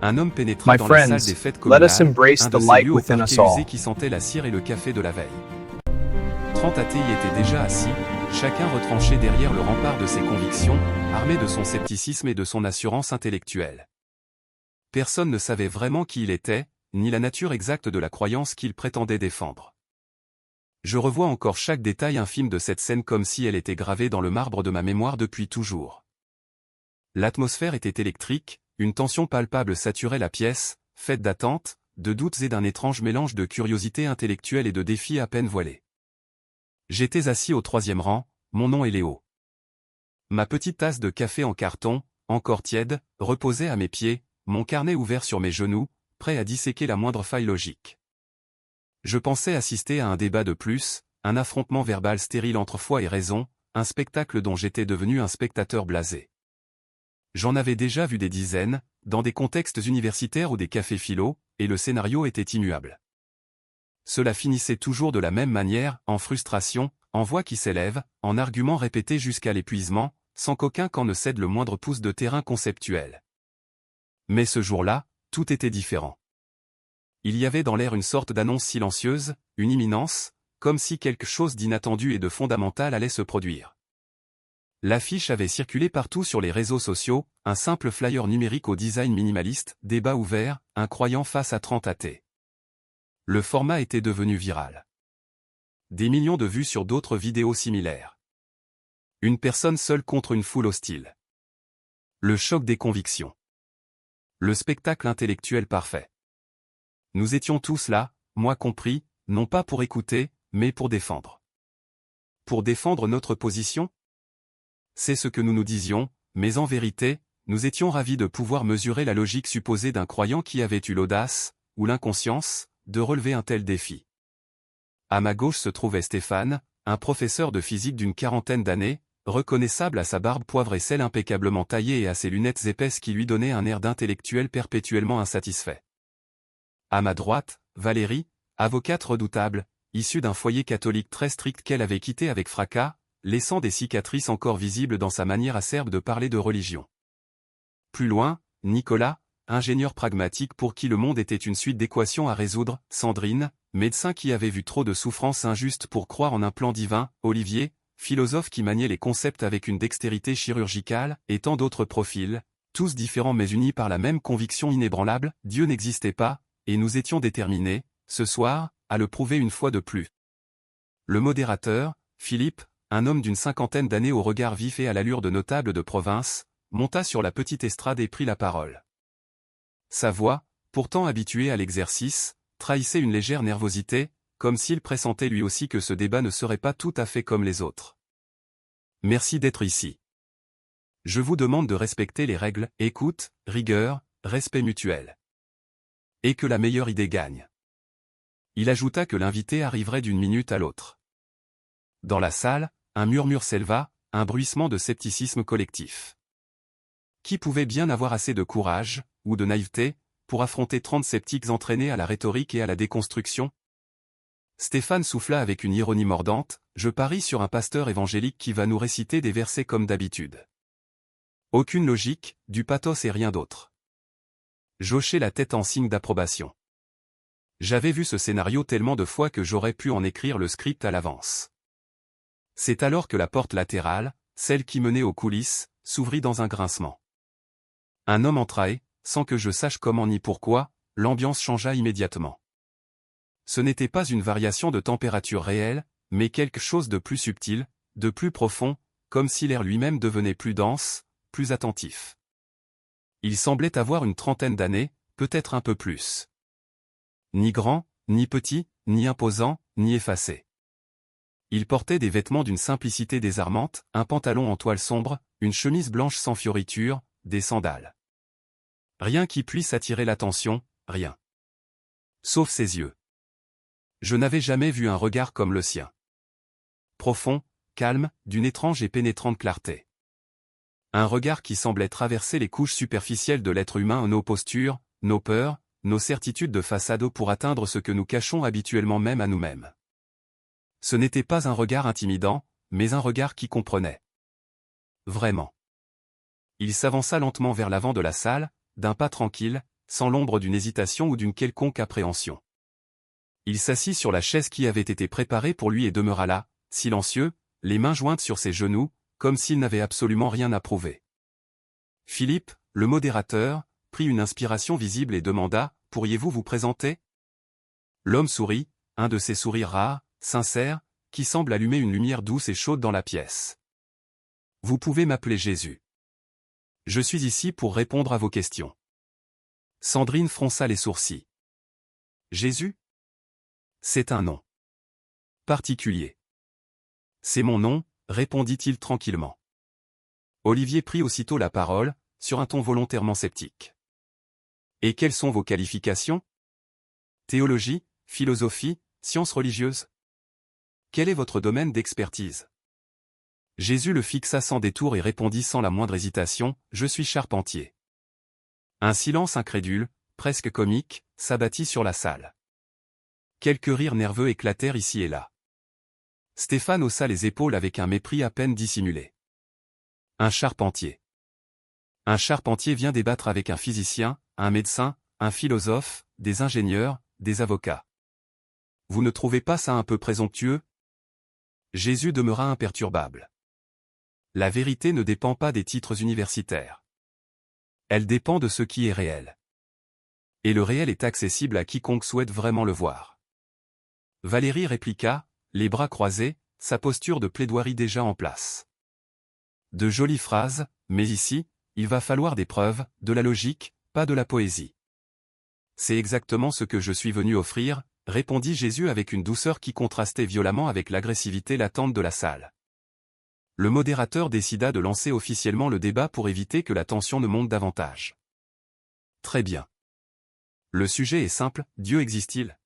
Un homme pénétra My dans la salle friends, des fêtes let us communales, embrace un the de ces light lieux au within parquet us all. usé qui sentait la cire et le café de la veille. 30 athées y étaient déjà assis, chacun retranché derrière le rempart de ses convictions, armé de son scepticisme et de son assurance intellectuelle. Personne ne savait vraiment qui il était, ni la nature exacte de la croyance qu'il prétendait défendre. Je revois encore chaque détail infime de cette scène comme si elle était gravée dans le marbre de ma mémoire depuis toujours. L'atmosphère était électrique, une tension palpable saturait la pièce, faite d'attentes, de doutes et d'un étrange mélange de curiosité intellectuelle et de défis à peine voilés. J'étais assis au 3e rang, mon nom est Léo. Ma petite tasse de café en carton, encore tiède, reposait à mes pieds, mon carnet ouvert sur mes genoux, prêt à disséquer la moindre faille logique. Je pensais assister à un débat de plus, un affrontement verbal stérile entre foi et raison, un spectacle dont j'étais devenu un spectateur blasé. J'en avais déjà vu des dizaines, dans des contextes universitaires ou des cafés philo, et le scénario était immuable. Cela finissait toujours de la même manière, en frustration, en voix qui s'élève, en arguments répétés jusqu'à l'épuisement, sans qu'aucun camp ne cède le moindre pouce de terrain conceptuel. Mais ce jour-là, tout était différent. Il y avait dans l'air une sorte d'annonce silencieuse, une imminence, comme si quelque chose d'inattendu et de fondamental allait se produire. L'affiche avait circulé partout sur les réseaux sociaux, un simple flyer numérique au design minimaliste, débat ouvert, un croyant face à 30 athées. Le format était devenu viral. Des millions de vues sur d'autres vidéos similaires. Une personne seule contre une foule hostile. Le choc des convictions. Le spectacle intellectuel parfait. Nous étions tous là, moi compris, non pas pour écouter, mais pour défendre. Pour défendre notre position ? C'est ce que nous nous disions, mais en vérité, nous étions ravis de pouvoir mesurer la logique supposée d'un croyant qui avait eu l'audace, ou l'inconscience, de relever un tel défi. À ma gauche se trouvait Stéphane, un professeur de physique d'une 40aine d'années, reconnaissable à sa barbe poivre et sel impeccablement taillée et à ses lunettes épaisses qui lui donnaient un air d'intellectuel perpétuellement insatisfait. À ma droite, Valérie, avocate redoutable, issue d'un foyer catholique très strict qu'elle avait quitté avec fracas, laissant des cicatrices encore visibles dans sa manière acerbe de parler de religion. Plus loin, Nicolas, ingénieur pragmatique pour qui le monde était une suite d'équations à résoudre, Sandrine, médecin qui avait vu trop de souffrances injustes pour croire en un plan divin, Olivier, philosophe qui maniait les concepts avec une dextérité chirurgicale, et tant d'autres profils, tous différents mais unis par la même conviction inébranlable, Dieu n'existait pas, et nous étions déterminés, ce soir, à le prouver une fois de plus. Le modérateur, Philippe, un homme d'une 50aine d'années au regard vif et à l'allure de notable de province, monta sur la petite estrade et prit la parole. Sa voix, pourtant habituée à l'exercice, trahissait une légère nervosité, comme s'il pressentait lui aussi que ce débat ne serait pas tout à fait comme les autres. Merci d'être ici. Je vous demande de respecter les règles, écoute, rigueur, respect mutuel. Et que la meilleure idée gagne. Il ajouta que l'invité arriverait d'une minute à l'autre. Dans la salle, un murmure s'éleva, un bruissement de scepticisme collectif. Qui pouvait bien avoir assez de courage, ou de naïveté, pour affronter 30 sceptiques entraînés à la rhétorique et à la déconstruction ? Stéphane souffla avec une ironie mordante, je parie sur un pasteur évangélique qui va nous réciter des versets comme d'habitude. Aucune logique, du pathos et rien d'autre. J'hochai la tête en signe d'approbation. J'avais vu ce scénario tellement de fois que j'aurais pu en écrire le script à l'avance. C'est alors que la porte latérale, celle qui menait aux coulisses, s'ouvrit dans un grincement. Un homme entra et, sans que je sache comment ni pourquoi, l'ambiance changea immédiatement. Ce n'était pas une variation de température réelle, mais quelque chose de plus subtil, de plus profond, comme si l'air lui-même devenait plus dense, plus attentif. Il semblait avoir une 30aine d'années, peut-être un peu plus. Ni grand, ni petit, ni imposant, ni effacé. Il portait des vêtements d'une simplicité désarmante, un pantalon en toile sombre, une chemise blanche sans fioritures, des sandales. Rien qui puisse attirer l'attention, rien. Sauf ses yeux. Je n'avais jamais vu un regard comme le sien. Profond, calme, d'une étrange et pénétrante clarté. Un regard qui semblait traverser les couches superficielles de l'être humain, nos postures, nos peurs, nos certitudes de façade pour atteindre ce que nous cachons habituellement même à nous-mêmes. Ce n'était pas un regard intimidant, mais un regard qui comprenait. Vraiment. Il s'avança lentement vers l'avant de la salle, d'un pas tranquille, sans l'ombre d'une hésitation ou d'une quelconque appréhension. Il s'assit sur la chaise qui avait été préparée pour lui et demeura là, silencieux, les mains jointes sur ses genoux, comme s'il n'avait absolument rien à prouver. Philippe, le modérateur, prit une inspiration visible et demanda « Pourriez-vous vous présenter ?» L'homme sourit, un de ces sourires rares, sincères, qui semblent allumer une lumière douce et chaude dans la pièce. « Vous pouvez m'appeler Jésus. Je suis ici pour répondre à vos questions. » Sandrine fronça les sourcils. « Jésus ? C'est un nom particulier. »« C'est mon nom, » répondit-il tranquillement. Olivier prit aussitôt la parole, sur un ton volontairement sceptique. « Et quelles sont vos qualifications ? Théologie, philosophie, sciences religieuses ? Quel est votre domaine d'expertise ?» Jésus le fixa sans détour et répondit sans la moindre hésitation, « Je suis charpentier. » Un silence incrédule, presque comique, s'abattit sur la salle. Quelques rires nerveux éclatèrent ici et là. Stéphane haussa les épaules avec un mépris à peine dissimulé. Un charpentier. Un charpentier vient débattre avec un physicien, un médecin, un philosophe, des ingénieurs, des avocats. Vous ne trouvez pas ça un peu présomptueux ? Jésus demeura imperturbable. La vérité ne dépend pas des titres universitaires. Elle dépend de ce qui est réel. Et le réel est accessible à quiconque souhaite vraiment le voir. Valérie répliqua, les bras croisés, sa posture de plaidoirie déjà en place. De jolies phrases, mais ici, il va falloir des preuves, de la logique, pas de la poésie. C'est exactement ce que je suis venu offrir, répondit Jésus avec une douceur qui contrastait violemment avec l'agressivité latente de la salle. Le modérateur décida de lancer officiellement le débat pour éviter que la tension ne monte davantage. Très bien. Le sujet est simple, Dieu existe-t-il ?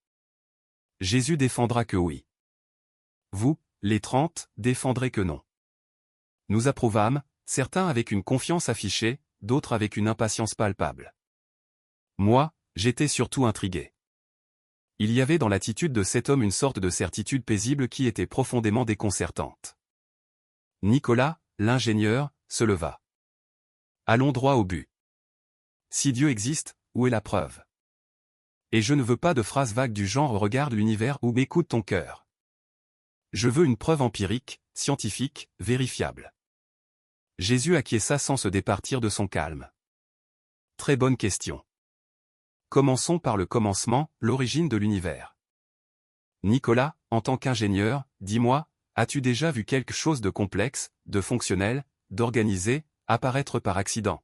Jésus défendra que oui. Vous, les 30, défendrez que non. Nous approuvâmes, certains avec une confiance affichée, d'autres avec une impatience palpable. Moi, j'étais surtout intrigué. Il y avait dans l'attitude de cet homme une sorte de certitude paisible qui était profondément déconcertante. Nicolas, l'ingénieur, se leva. Allons droit au but. Si Dieu existe, où est la preuve ? Et je ne veux pas de phrases vagues du genre « regarde l'univers » ou « écoute ton cœur ». Je veux une preuve empirique, scientifique, vérifiable. Jésus acquiesça sans se départir de son calme. Très bonne question. Commençons par le commencement, l'origine de l'univers. Nicolas, en tant qu'ingénieur, dis-moi, as-tu déjà vu quelque chose de complexe, de fonctionnel, d'organisé, apparaître par accident ?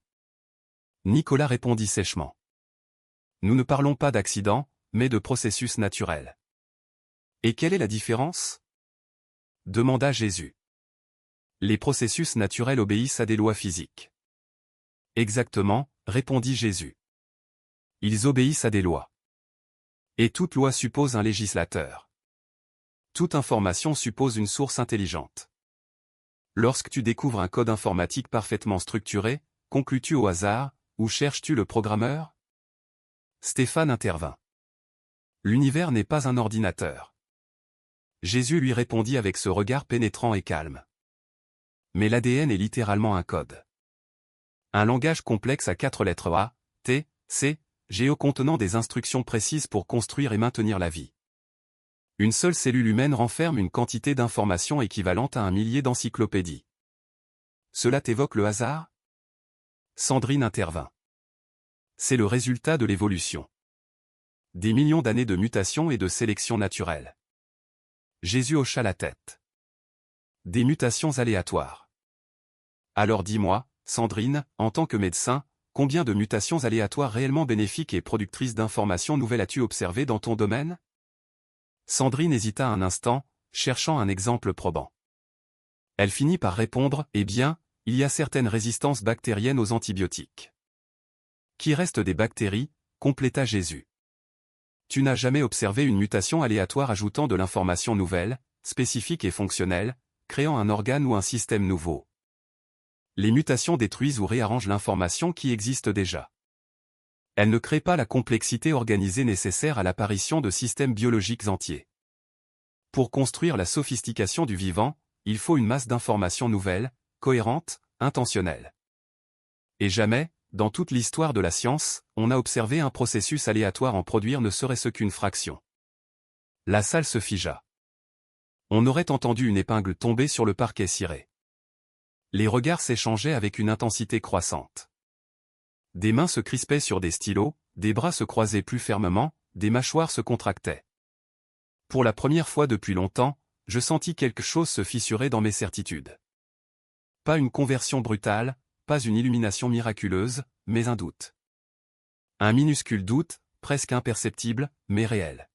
Nicolas répondit sèchement. Nous ne parlons pas d'accident, mais de processus naturels. Et quelle est la différence ? Demanda Jésus. Les processus naturels obéissent à des lois physiques. Exactement, répondit Jésus. Ils obéissent à des lois. Et toute loi suppose un législateur. Toute information suppose une source intelligente. Lorsque tu découvres un code informatique parfaitement structuré, conclus-tu au hasard, ou cherches-tu le programmeur ? Stéphane intervint. L'univers n'est pas un ordinateur. Jésus lui répondit avec ce regard pénétrant et calme. Mais l'ADN est littéralement un code. Un langage complexe à 4 lettres A, T, C, G contenant des instructions précises pour construire et maintenir la vie. Une seule cellule humaine renferme une quantité d'informations équivalente à 1 millier d'encyclopédies. Cela t'évoque le hasard ? Sandrine intervint. C'est le résultat de l'évolution. Des millions d'années de mutation et de sélection naturelle. Jésus hocha la tête. Des mutations aléatoires. Alors dis-moi, Sandrine, en tant que médecin, combien de mutations aléatoires réellement bénéfiques et productrices d'informations nouvelles as-tu observées dans ton domaine ? Sandrine hésita un instant, cherchant un exemple probant. Elle finit par répondre, eh bien, il y a certaines résistances bactériennes aux antibiotiques. Qui reste des bactéries, compléta Jésus. Tu n'as jamais observé une mutation aléatoire ajoutant de l'information nouvelle, spécifique et fonctionnelle, créant un organe ou un système nouveau. Les mutations détruisent ou réarrangent l'information qui existe déjà. Elles ne créent pas la complexité organisée nécessaire à l'apparition de systèmes biologiques entiers. Pour construire la sophistication du vivant, il faut une masse d'informations nouvelles, cohérentes, intentionnelles. Et jamais, dans toute l'histoire de la science, on a observé un processus aléatoire en produire ne serait-ce qu'une fraction. La salle se figea. On aurait entendu une épingle tomber sur le parquet ciré. Les regards s'échangeaient avec une intensité croissante. Des mains se crispaient sur des stylos, des bras se croisaient plus fermement, des mâchoires se contractaient. Pour la première fois depuis longtemps, je sentis quelque chose se fissurer dans mes certitudes. Pas une conversion brutale, pas une illumination miraculeuse, mais un doute. Un minuscule doute, presque imperceptible, mais réel.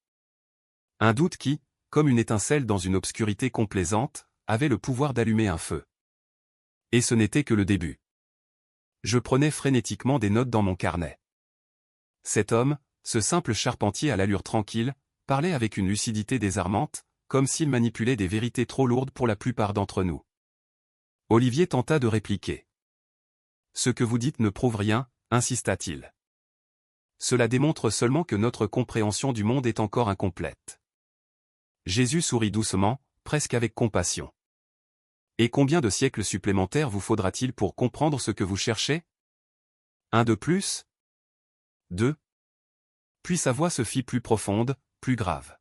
Un doute qui, comme une étincelle dans une obscurité complaisante, avait le pouvoir d'allumer un feu. Et ce n'était que le début. Je prenais frénétiquement des notes dans mon carnet. Cet homme, ce simple charpentier à l'allure tranquille, parlait avec une lucidité désarmante, comme s'il manipulait des vérités trop lourdes pour la plupart d'entre nous. Olivier tenta de répliquer. Ce que vous dites ne prouve rien, insista-t-il. Cela démontre seulement que notre compréhension du monde est encore incomplète. Jésus sourit doucement, presque avec compassion. Et combien de siècles supplémentaires vous faudra-t-il pour comprendre ce que vous cherchez? Un de plus? 2. Puis sa voix se fit plus profonde, plus grave.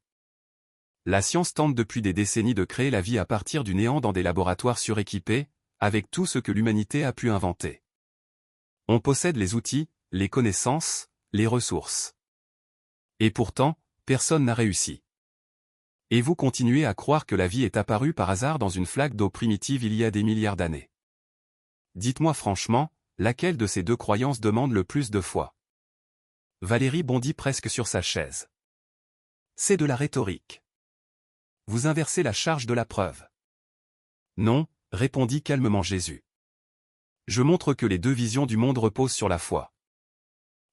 La science tente depuis des décennies de créer la vie à partir du néant dans des laboratoires suréquipés, avec tout ce que l'humanité a pu inventer. On possède les outils, les connaissances, les ressources. Et pourtant, personne n'a réussi. Et vous continuez à croire que la vie est apparue par hasard dans une flaque d'eau primitive il y a des milliards d'années. Dites-moi franchement, laquelle de ces deux croyances demande le plus de foi? Valérie bondit presque sur sa chaise. C'est de la rhétorique. Vous inversez la charge de la preuve. Non, répondit calmement Jésus. Je montre que les deux visions du monde reposent sur la foi.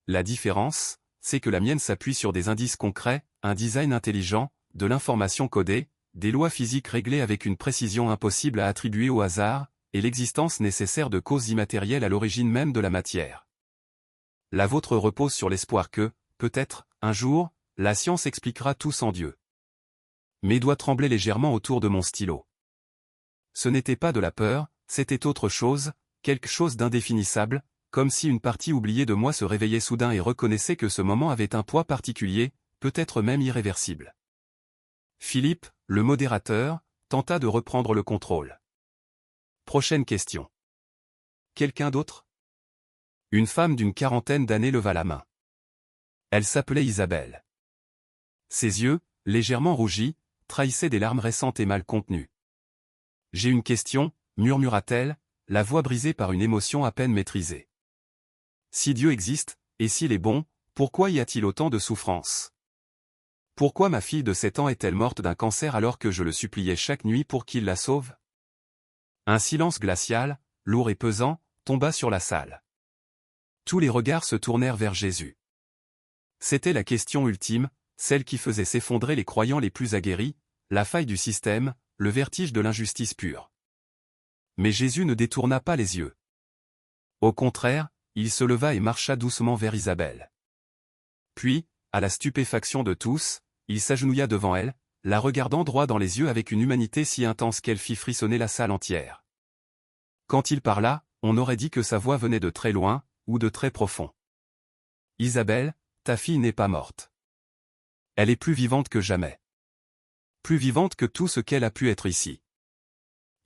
La différence, c'est que la mienne s'appuie sur des indices concrets, un design intelligent, de l'information codée, des lois physiques réglées avec une précision impossible à attribuer au hasard, et l'existence nécessaire de causes immatérielles à l'origine même de la matière. La vôtre repose sur l'espoir que, peut-être, un jour, la science expliquera tout sans Dieu. Mes doigts tremblaient légèrement autour de mon stylo. Ce n'était pas de la peur, c'était autre chose, quelque chose d'indéfinissable, comme si une partie oubliée de moi se réveillait soudain et reconnaissait que ce moment avait un poids particulier, peut-être même irréversible. Philippe, le modérateur, tenta de reprendre le contrôle. Prochaine question. Quelqu'un d'autre? Une femme d'une quarantaine d'années leva la main. Elle s'appelait Isabelle. Ses yeux, légèrement rougis, trahissaient des larmes récentes et mal contenues. J'ai une question, murmura-t-elle, la voix brisée par une émotion à peine maîtrisée. Si Dieu existe, et s'il est bon, pourquoi y a-t-il autant de souffrance? Pourquoi ma fille de 7 ans est-elle morte d'un cancer alors que je le suppliais chaque nuit pour qu'il la sauve? Un silence glacial, lourd et pesant, tomba sur la salle. Tous les regards se tournèrent vers Jésus. C'était la question ultime, celle qui faisait s'effondrer les croyants les plus aguerris, la faille du système, le vertige de l'injustice pure. Mais Jésus ne détourna pas les yeux. Au contraire, il se leva et marcha doucement vers Isabelle. Puis, à la stupéfaction de tous, il s'agenouilla devant elle, la regardant droit dans les yeux avec une humanité si intense qu'elle fit frissonner la salle entière. Quand il parla, on aurait dit que sa voix venait de très loin, ou de très profond. « Isabelle, ta fille n'est pas morte. Elle est plus vivante que jamais. Plus vivante que tout ce qu'elle a pu être ici. »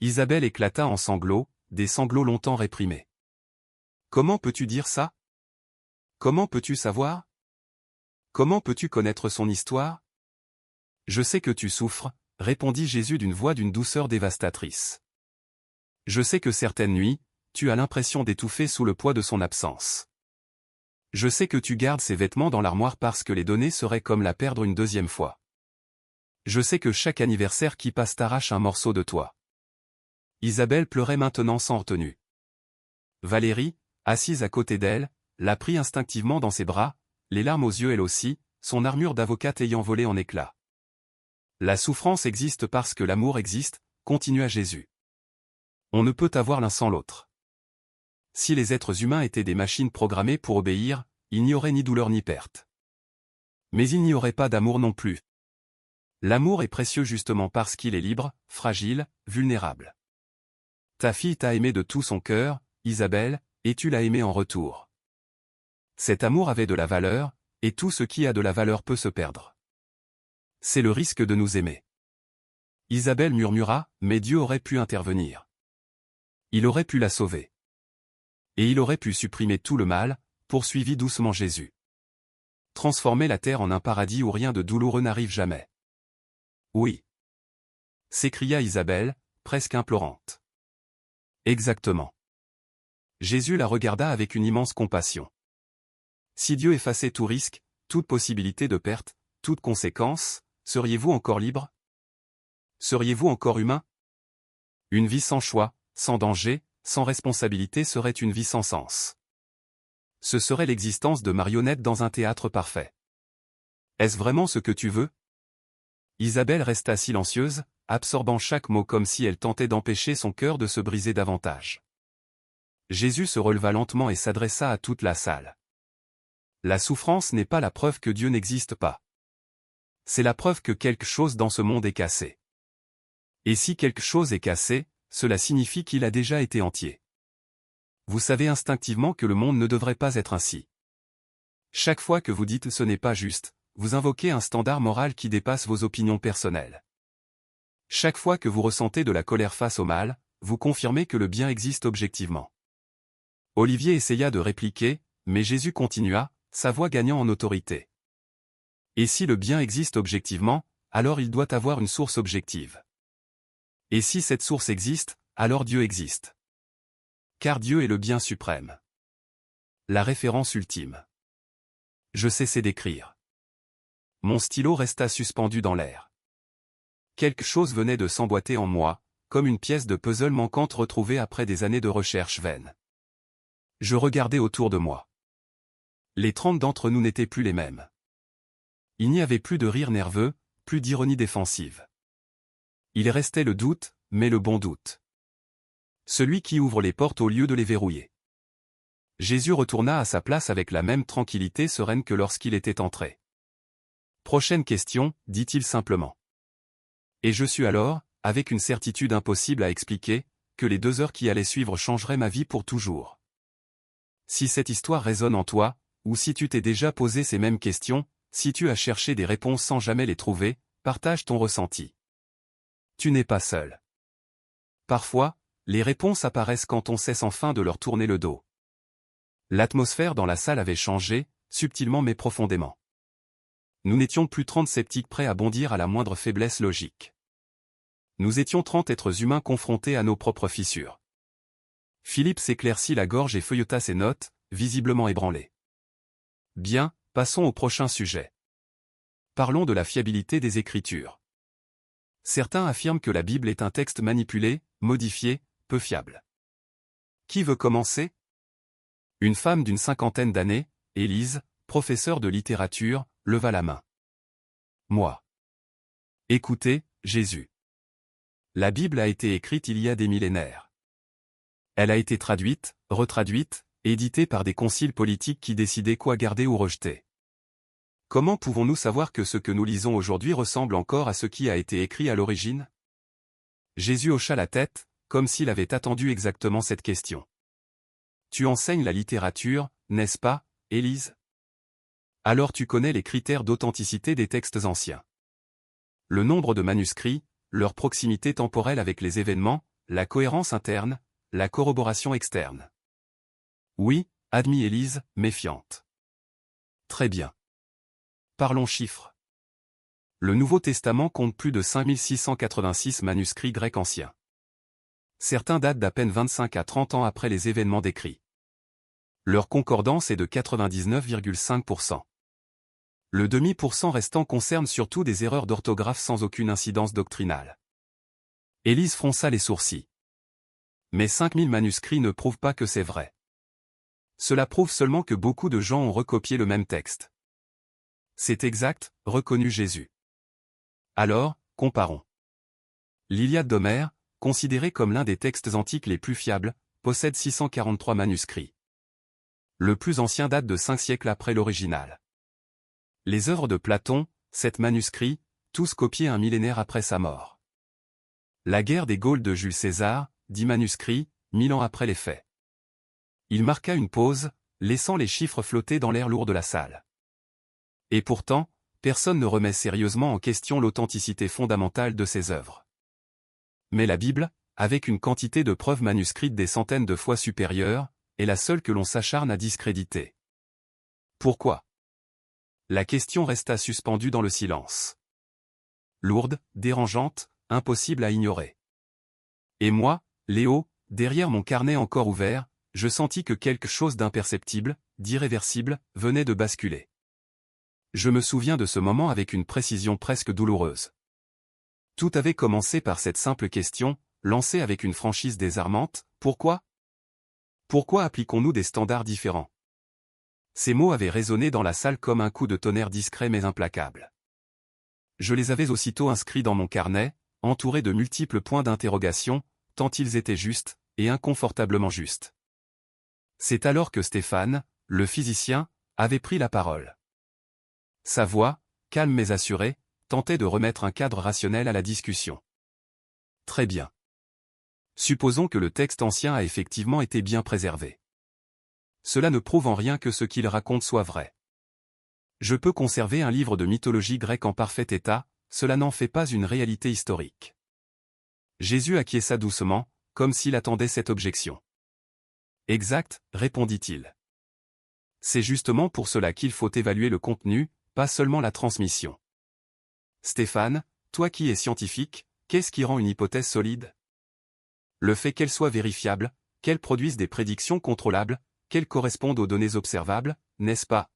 Isabelle éclata en sanglots, des sanglots longtemps réprimés. « Comment peux-tu dire ça? Comment peux-tu savoir? Comment peux-tu connaître son histoire? » « Je sais que tu souffres, répondit Jésus d'une voix d'une douceur dévastatrice. Je sais que certaines nuits, tu as l'impression d'étouffer sous le poids de son absence. Je sais que tu gardes ses vêtements dans l'armoire parce que les donner serait comme la perdre une deuxième fois. Je sais que chaque anniversaire qui passe t'arrache un morceau de toi. Isabelle pleurait maintenant sans retenue. Valérie, assise à côté d'elle, la prit instinctivement dans ses bras, les larmes aux yeux elle aussi, son armure d'avocate ayant volé en éclats. La souffrance existe parce que l'amour existe, continua Jésus. On ne peut avoir l'un sans l'autre. Si les êtres humains étaient des machines programmées pour obéir, il n'y aurait ni douleur ni perte. Mais il n'y aurait pas d'amour non plus. L'amour est précieux justement parce qu'il est libre, fragile, vulnérable. Ta fille t'a aimé de tout son cœur, Isabelle, et tu l'as aimé en retour. Cet amour avait de la valeur, et tout ce qui a de la valeur peut se perdre. C'est le risque de nous aimer. Isabelle murmura, mais Dieu aurait pu intervenir. Il aurait pu la sauver. Et il aurait pu supprimer tout le mal, poursuivit doucement Jésus. Transformer la terre en un paradis où rien de douloureux n'arrive jamais. Oui. S'écria Isabelle, presque implorante. Exactement. Jésus la regarda avec une immense compassion. Si Dieu effaçait tout risque, toute possibilité de perte, toute conséquence, seriez-vous encore libre? Seriez-vous encore humain? Une vie sans choix, sans danger, sans responsabilité serait une vie sans sens. Ce serait l'existence de marionnettes dans un théâtre parfait. Est-ce vraiment ce que tu veux? Isabelle resta silencieuse, absorbant chaque mot comme si elle tentait d'empêcher son cœur de se briser davantage. Jésus se releva lentement et s'adressa à toute la salle. La souffrance n'est pas la preuve que Dieu n'existe pas. C'est la preuve que quelque chose dans ce monde est cassé. Et si quelque chose est cassé, cela signifie qu'il a déjà été entier. Vous savez instinctivement que le monde ne devrait pas être ainsi. Chaque fois que vous dites « ce n'est pas juste », vous invoquez un standard moral qui dépasse vos opinions personnelles. Chaque fois que vous ressentez de la colère face au mal, vous confirmez que le bien existe objectivement. Olivier essaya de répliquer, mais Jésus continua, sa voix gagnant en autorité. Et si le bien existe objectivement, alors il doit avoir une source objective. Et si cette source existe, alors Dieu existe. Car Dieu est le bien suprême. La référence ultime. Je cessai d'écrire. Mon stylo resta suspendu dans l'air. Quelque chose venait de s'emboîter en moi, comme une pièce de puzzle manquante retrouvée après des années de recherche vaines. Je regardais autour de moi. Les 30 d'entre nous n'étaient plus les mêmes. Il n'y avait plus de rire nerveux, plus d'ironie défensive. Il restait le doute, mais le bon doute. Celui qui ouvre les portes au lieu de les verrouiller. Jésus retourna à sa place avec la même tranquillité sereine que lorsqu'il était entré. Prochaine question, dit-il simplement. Et je sus alors, avec une certitude impossible à expliquer, que les 2 heures qui allaient suivre changeraient ma vie pour toujours. Si cette histoire résonne en toi, ou si tu t'es déjà posé ces mêmes questions, si tu as cherché des réponses sans jamais les trouver, partage ton ressenti. Tu n'es pas seul. Parfois, les réponses apparaissent quand on cesse enfin de leur tourner le dos. L'atmosphère dans la salle avait changé, subtilement mais profondément. Nous n'étions plus 30 sceptiques prêts à bondir à la moindre faiblesse logique. Nous étions 30 êtres humains confrontés à nos propres fissures. Philippe s'éclaircit la gorge et feuilleta ses notes, visiblement ébranlé. Bien, passons au prochain sujet. Parlons de la fiabilité des Écritures. Certains affirment que la Bible est un texte manipulé, modifié, peu fiable. Qui veut commencer? Une femme d'une 50aine d'années, Élise, professeure de littérature, leva la main. Moi. Écoutez, Jésus. La Bible a été écrite il y a des millénaires. Elle a été traduite, retraduite, éditée par des conciles politiques qui décidaient quoi garder ou rejeter. Comment pouvons-nous savoir que ce que nous lisons aujourd'hui ressemble encore à ce qui a été écrit à l'origine? Jésus hocha la tête, comme s'il avait attendu exactement cette question. Tu enseignes la littérature, n'est-ce pas, Élise? Alors tu connais les critères d'authenticité des textes anciens. Le nombre de manuscrits, leur proximité temporelle avec les événements, la cohérence interne, la corroboration externe. Oui, admit Élise, méfiante. Très bien. Parlons chiffres. Le Nouveau Testament compte plus de 5686 manuscrits grecs anciens. Certains datent d'à peine 25 à 30 ans après les événements décrits. Leur concordance est de 99,5%. Le demi% restant concerne surtout des erreurs d'orthographe sans aucune incidence doctrinale. Élise fronça les sourcils. Mais 5000 manuscrits ne prouvent pas que c'est vrai. Cela prouve seulement que beaucoup de gens ont recopié le même texte. C'est exact, reconnut Jésus. Alors, comparons. L'Iliade d'Homère, considérée comme l'un des textes antiques les plus fiables, possède 643 manuscrits. Le plus ancien date de 5 siècles après l'original. Les œuvres de Platon, 7 manuscrits, tous copiés un millénaire après sa mort. La guerre des Gaules de Jules César, 10 manuscrits, 1000 ans après les faits. Il marqua une pause, laissant les chiffres flotter dans l'air lourd de la salle. Et pourtant, personne ne remet sérieusement en question l'authenticité fondamentale de ces œuvres. Mais la Bible, avec une quantité de preuves manuscrites des centaines de fois supérieure, est la seule que l'on s'acharne à discréditer. Pourquoi? La question resta suspendue dans le silence. Lourde, dérangeante, impossible à ignorer. Et moi, Léo, derrière mon carnet encore ouvert, je sentis que quelque chose d'imperceptible, d'irréversible, venait de basculer. Je me souviens de ce moment avec une précision presque douloureuse. Tout avait commencé par cette simple question, lancée avec une franchise désarmante, pourquoi? Pourquoi appliquons-nous des standards différents? Ces mots avaient résonné dans la salle comme un coup de tonnerre discret mais implacable. Je les avais aussitôt inscrits dans mon carnet, entourés de multiples points d'interrogation, tant ils étaient justes, et inconfortablement justes. C'est alors que Stéphane, le physicien, avait pris la parole. Sa voix, calme mais assurée, tentait de remettre un cadre rationnel à la discussion. Très bien. Supposons que le texte ancien a effectivement été bien préservé. Cela ne prouve en rien que ce qu'il raconte soit vrai. Je peux conserver un livre de mythologie grecque en parfait état, cela n'en fait pas une réalité historique. Jésus acquiesça doucement, comme s'il attendait cette objection. Exact, répondit-il. C'est justement pour cela qu'il faut évaluer le contenu, pas seulement la transmission. Stéphane, toi qui es scientifique, qu'est-ce qui rend une hypothèse solide? Le fait qu'elle soit vérifiable, qu'elle produise des prédictions contrôlables, qu'elle corresponde aux données observables, n'est-ce pas?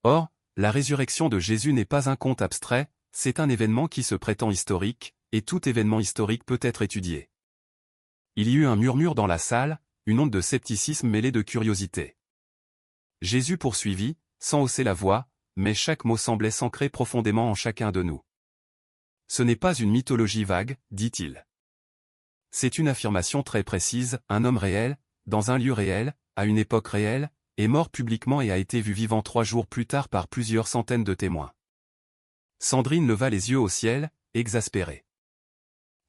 Or, la résurrection de Jésus n'est pas un conte abstrait, c'est un événement qui se prétend historique, et tout événement historique peut être étudié. Il y eut un murmure dans la salle, une onde de scepticisme mêlée de curiosité. Jésus poursuivit, sans hausser la voix, mais chaque mot semblait s'ancrer profondément en chacun de nous. Ce n'est pas une mythologie vague, dit-il. C'est une affirmation très précise, un homme réel, dans un lieu réel, à une époque réelle, est mort publiquement et a été vu vivant 3 jours plus tard par plusieurs centaines de témoins. Sandrine leva les yeux au ciel, exaspérée.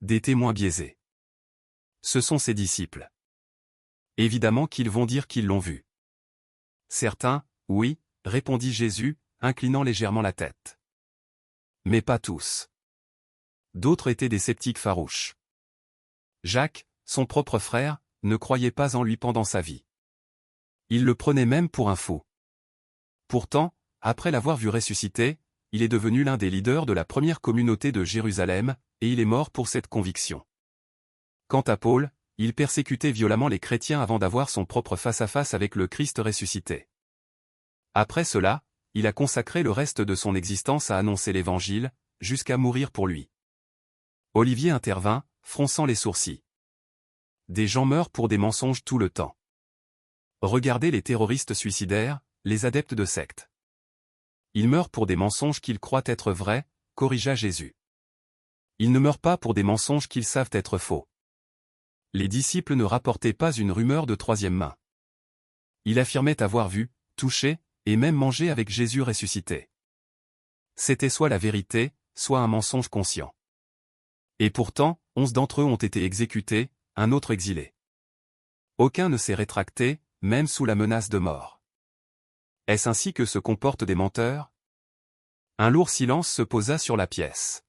Des témoins biaisés. Ce sont ses disciples. Évidemment qu'ils vont dire qu'ils l'ont vu. Certains, oui, répondit Jésus, inclinant légèrement la tête. Mais pas tous. D'autres étaient des sceptiques farouches. Jacques, son propre frère, ne croyait pas en lui pendant sa vie. Il le prenait même pour un fou. Pourtant, après l'avoir vu ressusciter, il est devenu l'un des leaders de la première communauté de Jérusalem, et il est mort pour cette conviction. Quant à Paul, il persécutait violemment les chrétiens avant d'avoir son propre face-à-face avec le Christ ressuscité. Après cela, il a consacré le reste de son existence à annoncer l'Évangile, jusqu'à mourir pour lui. Olivier intervint, fronçant les sourcils. Des gens meurent pour des mensonges tout le temps. Regardez les terroristes suicidaires, les adeptes de sectes. Ils meurent pour des mensonges qu'ils croient être vrais, corrigea Jésus. Ils ne meurent pas pour des mensonges qu'ils savent être faux. Les disciples ne rapportaient pas une rumeur de troisième main. Ils affirmaient avoir vu, touché, et même mangé avec Jésus ressuscité. C'était soit la vérité, soit un mensonge conscient. Et pourtant, 11 d'entre eux ont été exécutés, un autre exilé. Aucun ne s'est rétracté, même sous la menace de mort. Est-ce ainsi que se comportent des menteurs? Un lourd silence se posa sur la pièce.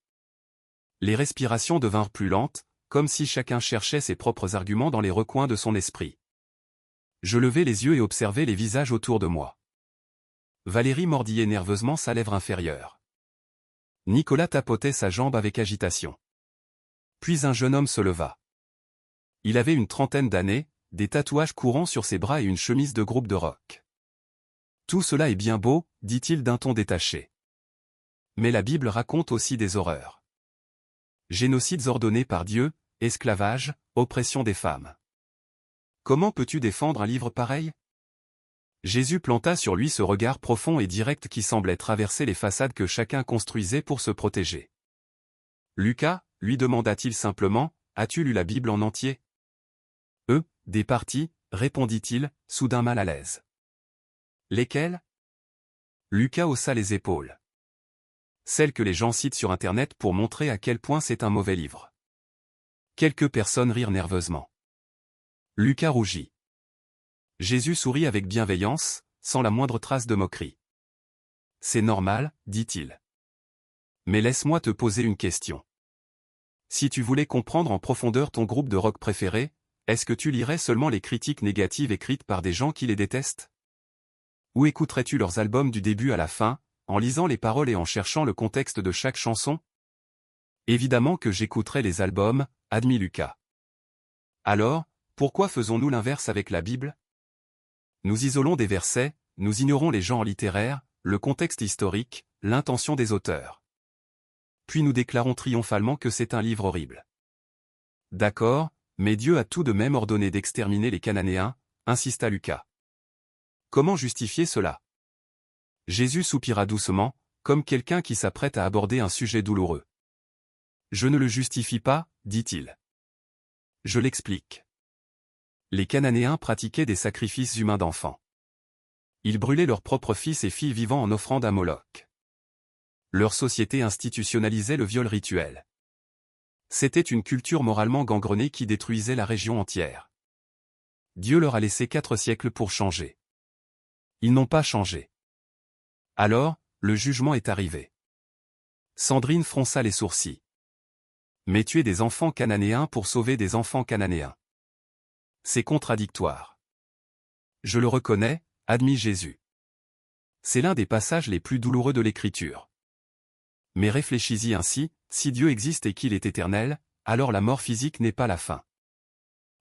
Les respirations devinrent plus lentes, comme si chacun cherchait ses propres arguments dans les recoins de son esprit. Je levai les yeux et observai les visages autour de moi. Valérie mordillait nerveusement sa lèvre inférieure. Nicolas tapotait sa jambe avec agitation. Puis un jeune homme se leva. Il avait une trentaine d'années, des tatouages courants sur ses bras et une chemise de groupe de rock. Tout cela est bien beau, dit-il d'un ton détaché. Mais la Bible raconte aussi des horreurs. Génocides ordonnés par Dieu, esclavage, oppression des femmes. Comment peux-tu défendre un livre pareil? Jésus planta sur lui ce regard profond et direct qui semblait traverser les façades que chacun construisait pour se protéger. Lucas, lui demanda-t-il simplement, as-tu lu la Bible en entier? Des parties, répondit-il, soudain mal à l'aise. Lesquelles? Lucas haussa les épaules. Celles que les gens citent sur Internet pour montrer à quel point c'est un mauvais livre. Quelques personnes rirent nerveusement. Lucas rougit. Jésus sourit avec bienveillance, sans la moindre trace de moquerie. C'est normal, dit-il. Mais laisse-moi te poser une question. Si tu voulais comprendre en profondeur ton groupe de rock préféré, est-ce que tu lirais seulement les critiques négatives écrites par des gens qui les détestent? Ou écouterais-tu leurs albums du début à la fin, en lisant les paroles et en cherchant le contexte de chaque chanson? Évidemment que j'écouterais les albums, admit Lucas. Alors, pourquoi faisons-nous l'inverse avec la Bible? Nous isolons des versets, nous ignorons les genres littéraires, le contexte historique, l'intention des auteurs. Puis nous déclarons triomphalement que c'est un livre horrible. D'accord, mais Dieu a tout de même ordonné d'exterminer les Cananéens, insista Lucas. Comment justifier cela? Jésus soupira doucement, comme quelqu'un qui s'apprête à aborder un sujet douloureux. Je ne le justifie pas, dit-il. Je l'explique. Les Cananéens pratiquaient des sacrifices humains d'enfants. Ils brûlaient leurs propres fils et filles vivants en offrande à Moloch. Leur société institutionnalisait le viol rituel. C'était une culture moralement gangrenée qui détruisait la région entière. Dieu leur a laissé 4 siècles pour changer. Ils n'ont pas changé. Alors, le jugement est arrivé. Sandrine fronça les sourcils. Mais tuer des enfants cananéens pour sauver des enfants cananéens. C'est contradictoire. Je le reconnais, admit Jésus. C'est l'un des passages les plus douloureux de l'Écriture. Mais réfléchis-y ainsi, si Dieu existe et qu'il est éternel, alors la mort physique n'est pas la fin.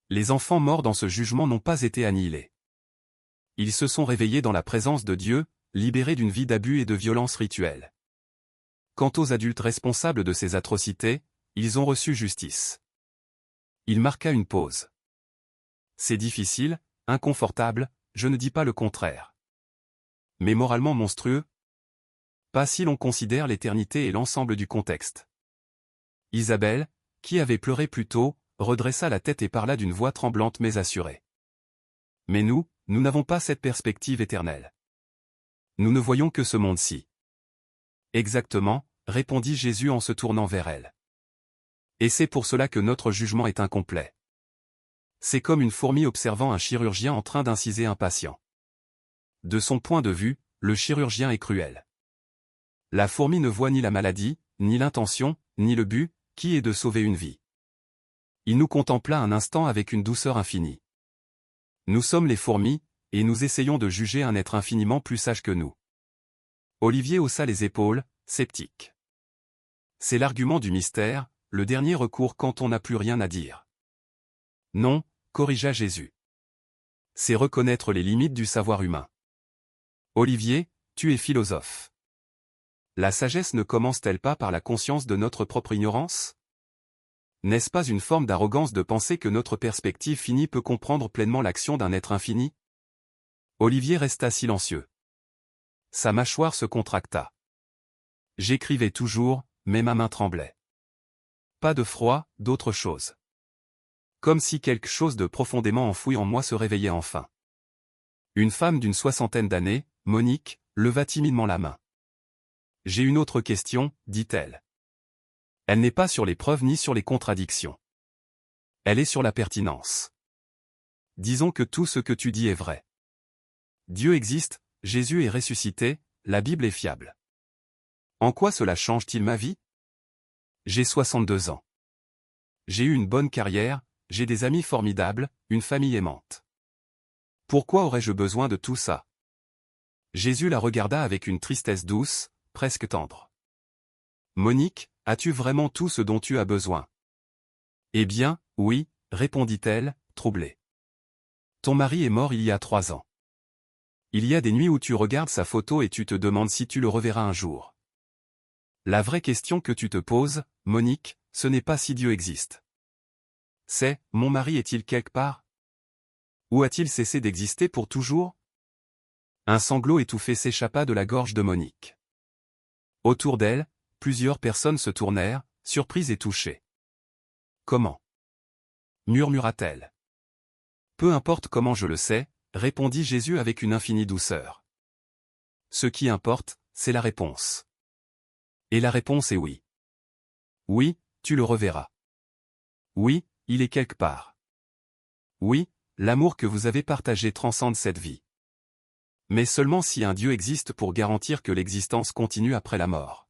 Les enfants morts dans ce jugement n'ont pas été annihilés. Ils se sont réveillés dans la présence de Dieu, libérés d'une vie d'abus et de violence rituelle. Quant aux adultes responsables de ces atrocités, ils ont reçu justice. Il marqua une pause. C'est difficile, inconfortable, je ne dis pas le contraire. Mais moralement monstrueux? Pas si l'on considère l'éternité et l'ensemble du contexte. Isabelle, qui avait pleuré plus tôt, redressa la tête et parla d'une voix tremblante mais assurée. Mais nous n'avons pas cette perspective éternelle. Nous ne voyons que ce monde-ci. Exactement, répondit Jésus en se tournant vers elle. Et c'est pour cela que notre jugement est incomplet. C'est comme une fourmi observant un chirurgien en train d'inciser un patient. De son point de vue, le chirurgien est cruel. La fourmi ne voit ni la maladie, ni l'intention, ni le but, qui est de sauver une vie. Il nous contempla un instant avec une douceur infinie. Nous sommes les fourmis, et nous essayons de juger un être infiniment plus sage que nous. Olivier haussa les épaules, sceptique. C'est l'argument du mystère, le dernier recours quand on n'a plus rien à dire. Non, corrigea Jésus. C'est reconnaître les limites du savoir humain. Olivier, tu es philosophe. La sagesse ne commence-t-elle pas par la conscience de notre propre ignorance? N'est-ce pas une forme d'arrogance de penser que notre perspective finie peut comprendre pleinement l'action d'un être infini? Olivier resta silencieux. Sa mâchoire se contracta. J'écrivais toujours, mais ma main tremblait. Pas de froid, d'autre chose. Comme si quelque chose de profondément enfoui en moi se réveillait enfin. Une femme d'une 60aine d'années, Monique, leva timidement la main. J'ai une autre question, dit-elle. Elle n'est pas sur les preuves ni sur les contradictions. Elle est sur la pertinence. Disons que tout ce que tu dis est vrai. Dieu existe, Jésus est ressuscité, la Bible est fiable. En quoi cela change-t-il ma vie? J'ai 62 ans. J'ai eu une bonne carrière, j'ai des amis formidables, une famille aimante. Pourquoi aurais-je besoin de tout ça? Jésus la regarda avec une tristesse douce, presque tendre. Monique, as-tu vraiment tout ce dont tu as besoin? Eh bien, oui, répondit-elle, troublée. Ton mari est mort il y a 3 ans. Il y a des nuits où tu regardes sa photo et tu te demandes si tu le reverras un jour. La vraie question que tu te poses, Monique, ce n'est pas si Dieu existe. C'est, mon mari est-il quelque part? Ou a-t-il cessé d'exister pour toujours? Un sanglot étouffé s'échappa de la gorge de Monique. Autour d'elle, plusieurs personnes se tournèrent, surprises et touchées. Comment? Murmura-t-elle. Peu importe comment je le sais, répondit Jésus avec une infinie douceur. Ce qui importe, c'est la réponse. Et la réponse est oui. Oui, tu le reverras. Oui, il est quelque part. Oui, l'amour que vous avez partagé transcende cette vie. Mais seulement si un Dieu existe pour garantir que l'existence continue après la mort.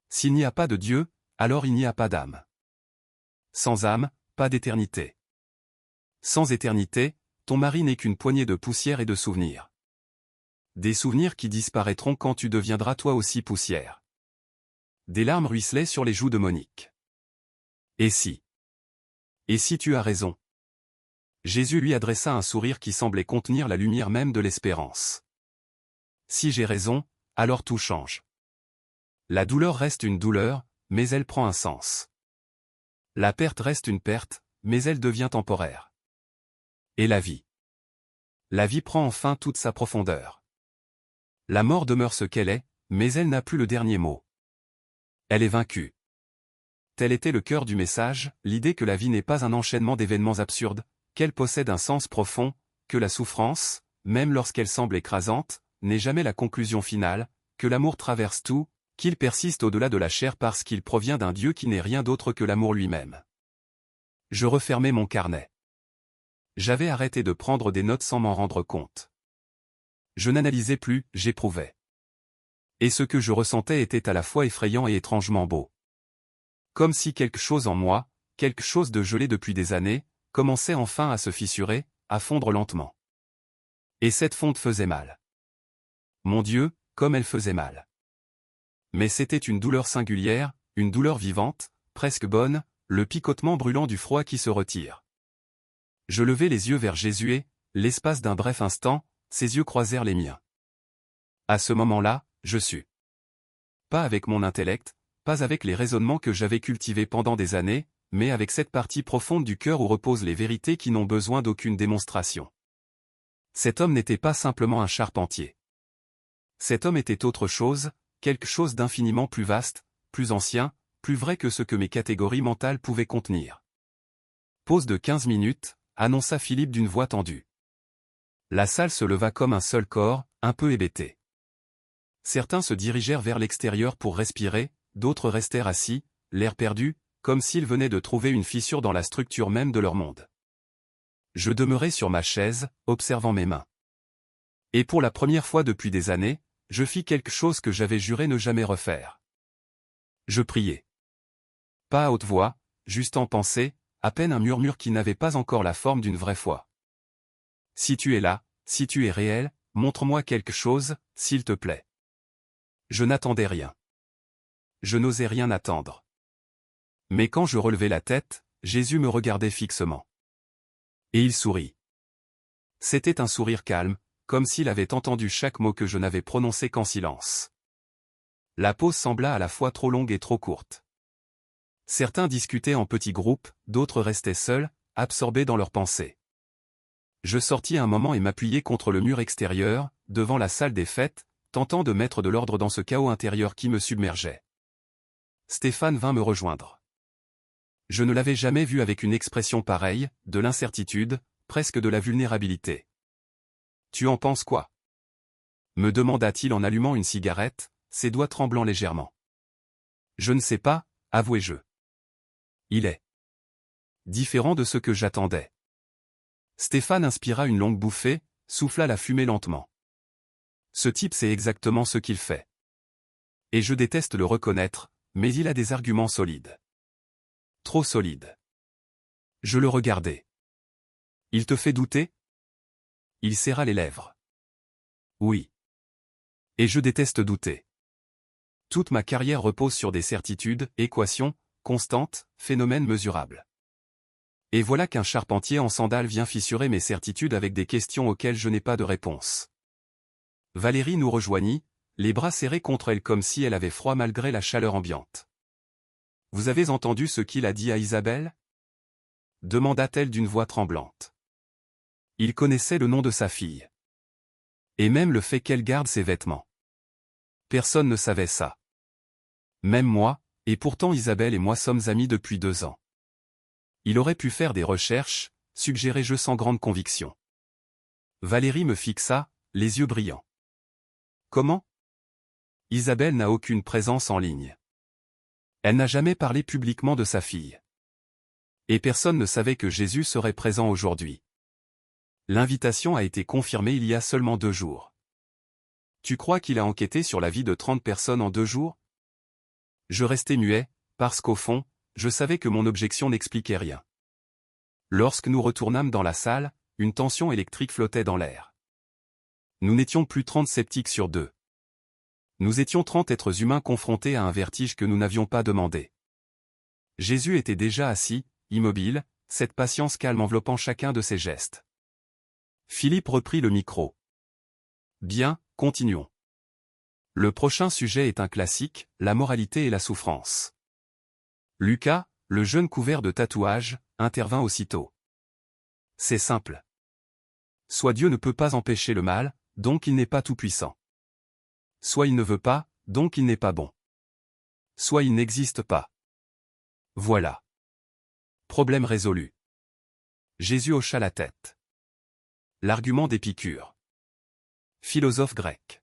S'il n'y a pas de Dieu, alors il n'y a pas d'âme. Sans âme, pas d'éternité. Sans éternité, ton mari n'est qu'une poignée de poussière et de souvenirs. Des souvenirs qui disparaîtront quand tu deviendras toi aussi poussière. Des larmes ruisselaient sur les joues de Monique. Et si tu as raison? Jésus lui adressa un sourire qui semblait contenir la lumière même de l'espérance. Si j'ai raison, alors tout change. La douleur reste une douleur, mais elle prend un sens. La perte reste une perte, mais elle devient temporaire. Et la vie? La vie prend enfin toute sa profondeur. La mort demeure ce qu'elle est, mais elle n'a plus le dernier mot. Elle est vaincue. Tel était le cœur du message, l'idée que la vie n'est pas un enchaînement d'événements absurdes, qu'elle possède un sens profond, que la souffrance, même lorsqu'elle semble écrasante, n'est jamais la conclusion finale, que l'amour traverse tout, qu'il persiste au-delà de la chair parce qu'il provient d'un Dieu qui n'est rien d'autre que l'amour lui-même. Je refermai mon carnet. J'avais arrêté de prendre des notes sans m'en rendre compte. Je n'analysais plus, j'éprouvais. Et ce que je ressentais était à la fois effrayant et étrangement beau. Comme si quelque chose en moi, quelque chose de gelé depuis des années, commençait enfin à se fissurer, à fondre lentement. Et cette fonte faisait mal. Mon Dieu, comme elle faisait mal. Mais c'était une douleur singulière, une douleur vivante, presque bonne, le picotement brûlant du froid qui se retire. Je levai les yeux vers Jésus et, l'espace d'un bref instant, ses yeux croisèrent les miens. À ce moment-là, je sus. Pas avec mon intellect, pas avec les raisonnements que j'avais cultivés pendant des années, mais avec cette partie profonde du cœur où reposent les vérités qui n'ont besoin d'aucune démonstration. Cet homme n'était pas simplement un charpentier. Cet homme était autre chose, quelque chose d'infiniment plus vaste, plus ancien, plus vrai que ce que mes catégories mentales pouvaient contenir. Pause de 15 minutes, annonça Philippe d'une voix tendue. La salle se leva comme un seul corps, un peu hébété. Certains se dirigèrent vers l'extérieur pour respirer, d'autres restèrent assis, l'air perdu, comme s'ils venaient de trouver une fissure dans la structure même de leur monde. Je demeurai sur ma chaise, observant mes mains. Et pour la première fois depuis des années, je fis quelque chose que j'avais juré ne jamais refaire. Je priai. Pas à haute voix, juste en pensée, à peine un murmure qui n'avait pas encore la forme d'une vraie foi. Si tu es là, si tu es réel, montre-moi quelque chose, s'il te plaît. Je n'attendais rien. Je n'osais rien attendre. Mais quand je relevai la tête, Jésus me regardait fixement. Et il sourit. C'était un sourire calme, comme s'il avait entendu chaque mot que je n'avais prononcé qu'en silence. La pause sembla à la fois trop longue et trop courte. Certains discutaient en petits groupes, d'autres restaient seuls, absorbés dans leurs pensées. Je sortis un moment et m'appuyai contre le mur extérieur, devant la salle des fêtes, tentant de mettre de l'ordre dans ce chaos intérieur qui me submergeait. Stéphane vint me rejoindre. Je ne l'avais jamais vu avec une expression pareille, de l'incertitude, presque de la vulnérabilité. « Tu en penses quoi » me demanda-t-il en allumant une cigarette, ses doigts tremblant légèrement. « Je ne sais pas, avouai-je. Il est différent de ce que j'attendais. » Stéphane inspira une longue bouffée, souffla la fumée lentement. Ce type sait exactement ce qu'il fait. Et je déteste le reconnaître, mais il a des arguments solides. Trop solides. Je le regardai. Il te fait douter ? Il serra les lèvres. Oui. Et je déteste douter. Toute ma carrière repose sur des certitudes, équations, constantes, phénomènes mesurables. Et voilà qu'un charpentier en sandales vient fissurer mes certitudes avec des questions auxquelles je n'ai pas de réponse. Valérie nous rejoignit, les bras serrés contre elle comme si elle avait froid malgré la chaleur ambiante. « Vous avez entendu ce qu'il a dit à Isabelle » demanda-t-elle d'une voix tremblante. Il connaissait le nom de sa fille. Et même le fait qu'elle garde ses vêtements. Personne ne savait ça. Même moi, et pourtant Isabelle et moi sommes amis depuis 2 ans. Il aurait pu faire des recherches, suggérai-je sans grande conviction. Valérie me fixa, les yeux brillants. Comment ? Isabelle n'a aucune présence en ligne. Elle n'a jamais parlé publiquement de sa fille. Et personne ne savait que Jésus serait présent aujourd'hui. L'invitation a été confirmée il y a seulement 2 jours. Tu crois qu'il a enquêté sur la vie de 30 personnes en 2 jours? Je restais muet, parce qu'au fond, je savais que mon objection n'expliquait rien. Lorsque nous retournâmes dans la salle, une tension électrique flottait dans l'air. Nous n'étions plus 30 sceptiques sur 2. Nous étions 30 êtres humains confrontés à un vertige que nous n'avions pas demandé. Jésus était déjà assis, immobile, cette patience calme enveloppant chacun de ses gestes. Philippe reprit le micro. Bien, continuons. Le prochain sujet est un classique, la moralité et la souffrance. Lucas, le jeune couvert de tatouages, intervint aussitôt. C'est simple. Soit Dieu ne peut pas empêcher le mal, donc il n'est pas tout-puissant. Soit il ne veut pas, donc il n'est pas bon. Soit il n'existe pas. Voilà. Problème résolu. Jésus hocha la tête. L'argument d'Épicure. Philosophe grec.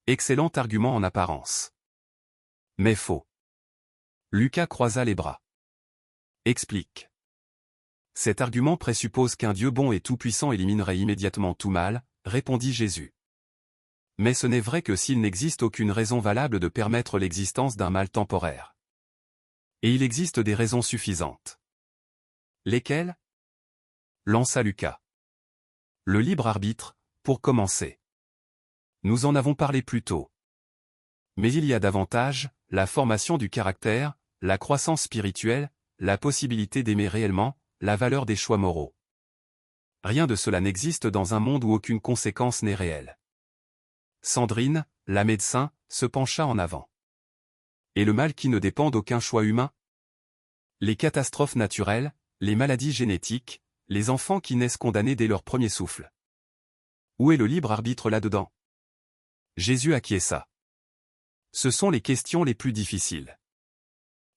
Excellent argument en apparence. Mais faux. Lucas croisa les bras. Explique. Cet argument présuppose qu'un Dieu bon et tout-puissant éliminerait immédiatement tout mal, répondit Jésus. Mais ce n'est vrai que s'il n'existe aucune raison valable de permettre l'existence d'un mal temporaire. Et il existe des raisons suffisantes. Lesquelles? Lança Lucas. Le libre arbitre, pour commencer. Nous en avons parlé plus tôt. Mais il y a davantage, la formation du caractère, la croissance spirituelle, la possibilité d'aimer réellement, la valeur des choix moraux. Rien de cela n'existe dans un monde où aucune conséquence n'est réelle. Sandrine, la médecin, se pencha en avant. Et le mal qui ne dépend d'aucun choix humain? Les catastrophes naturelles, les maladies génétiques, les enfants qui naissent condamnés dès leur premier souffle. Où est le libre arbitre là-dedans? Jésus acquiesça. Ce sont les questions les plus difficiles.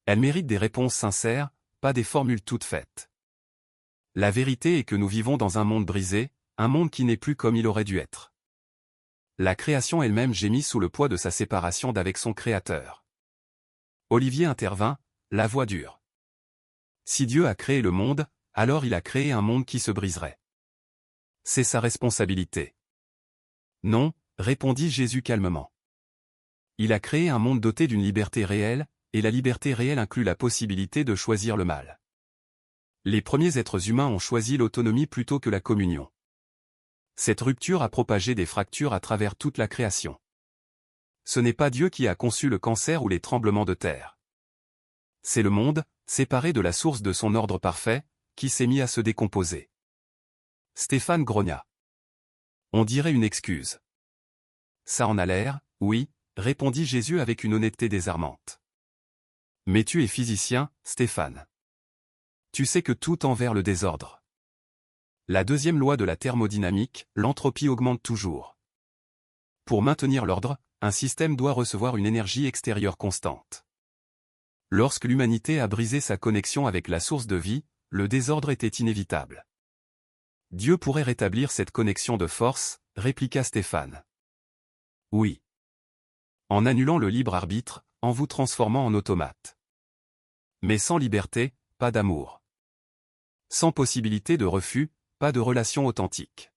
Elles méritent des réponses sincères, pas des formules toutes faites. La vérité est que nous vivons dans un monde brisé, un monde qui n'est plus comme il aurait dû être. La création elle-même gémit sous le poids de sa séparation d'avec son Créateur. Olivier intervint, la voix dure. Si Dieu a créé le monde, alors il a créé un monde qui se briserait. C'est sa responsabilité. Non, répondit Jésus calmement. Il a créé un monde doté d'une liberté réelle, et la liberté réelle inclut la possibilité de choisir le mal. Les premiers êtres humains ont choisi l'autonomie plutôt que la communion. Cette rupture a propagé des fractures à travers toute la création. Ce n'est pas Dieu qui a conçu le cancer ou les tremblements de terre. C'est le monde, séparé de la source de son ordre parfait, qui s'est mis à se décomposer. Stéphane grogna. On dirait une excuse. Ça en a l'air, oui, répondit Jésus avec une honnêteté désarmante. Mais tu es physicien, Stéphane. Tu sais que tout tend vers le désordre. La deuxième loi de la thermodynamique, l'entropie augmente toujours. Pour maintenir l'ordre, un système doit recevoir une énergie extérieure constante. Lorsque l'humanité a brisé sa connexion avec la source de vie, le désordre était inévitable. Dieu pourrait rétablir cette connexion de force, répliqua Stéphane. Oui. En annulant le libre arbitre, en vous transformant en automate. Mais sans liberté, pas d'amour. Sans possibilité de refus, pas de relation authentique.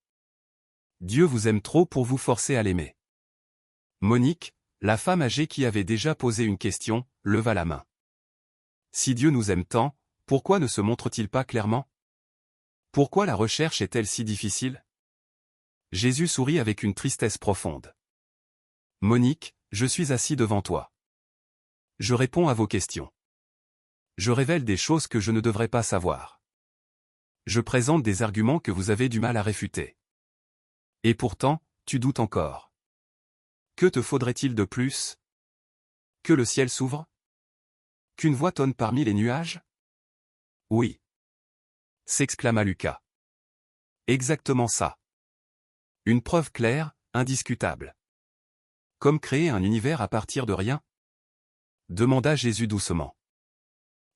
Dieu vous aime trop pour vous forcer à l'aimer. Monique, la femme âgée qui avait déjà posé une question, leva la main. Si Dieu nous aime tant, pourquoi ne se montre-t-il pas clairement? Pourquoi la recherche est-elle si difficile? Jésus sourit avec une tristesse profonde. Monique, je suis assis devant toi. Je réponds à vos questions. Je révèle des choses que je ne devrais pas savoir. Je présente des arguments que vous avez du mal à réfuter. Et pourtant, tu doutes encore. Que te faudrait-il de plus? Que le ciel s'ouvre? Qu'une voix tonne parmi les nuages? Oui. S'exclama Lucas. Exactement ça. Une preuve claire, indiscutable. Comme créer un univers à partir de rien? Demanda Jésus doucement.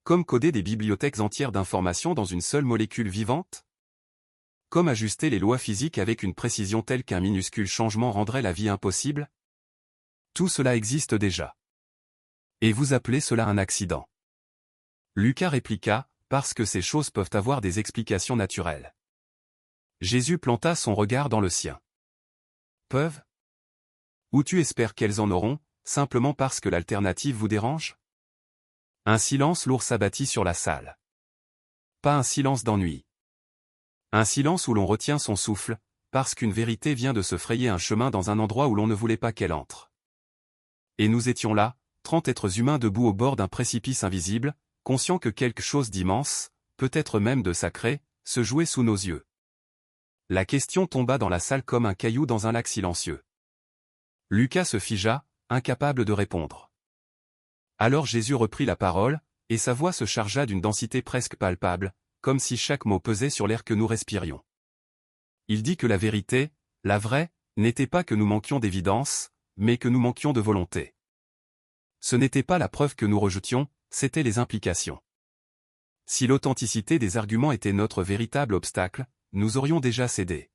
Comme coder des bibliothèques entières d'informations dans une seule molécule vivante? Comme ajuster les lois physiques avec une précision telle qu'un minuscule changement rendrait la vie impossible? Tout cela existe déjà. Et vous appelez cela un accident. Lucas répliqua, parce que ces choses peuvent avoir des explications naturelles. Jésus planta son regard dans le sien. Peuvent? Ou tu espères qu'elles en auront, simplement parce que l'alternative vous dérange? Un silence lourd s'abattit sur la salle. Pas un silence d'ennui. Un silence où l'on retient son souffle, parce qu'une vérité vient de se frayer un chemin dans un endroit où l'on ne voulait pas qu'elle entre. Et nous étions là, 30 êtres humains debout au bord d'un précipice invisible, conscients que quelque chose d'immense, peut-être même de sacré, se jouait sous nos yeux. La question tomba dans la salle comme un caillou dans un lac silencieux. Lucas se figea, incapable de répondre. Alors Jésus reprit la parole, et sa voix se chargea d'une densité presque palpable, comme si chaque mot pesait sur l'air que nous respirions. Il dit que la vérité, la vraie, n'était pas que nous manquions d'évidence, mais que nous manquions de volonté. Ce n'était pas la preuve que nous rejetions, c'étaient les implications. Si l'authenticité des arguments était notre véritable obstacle, nous aurions déjà cédé.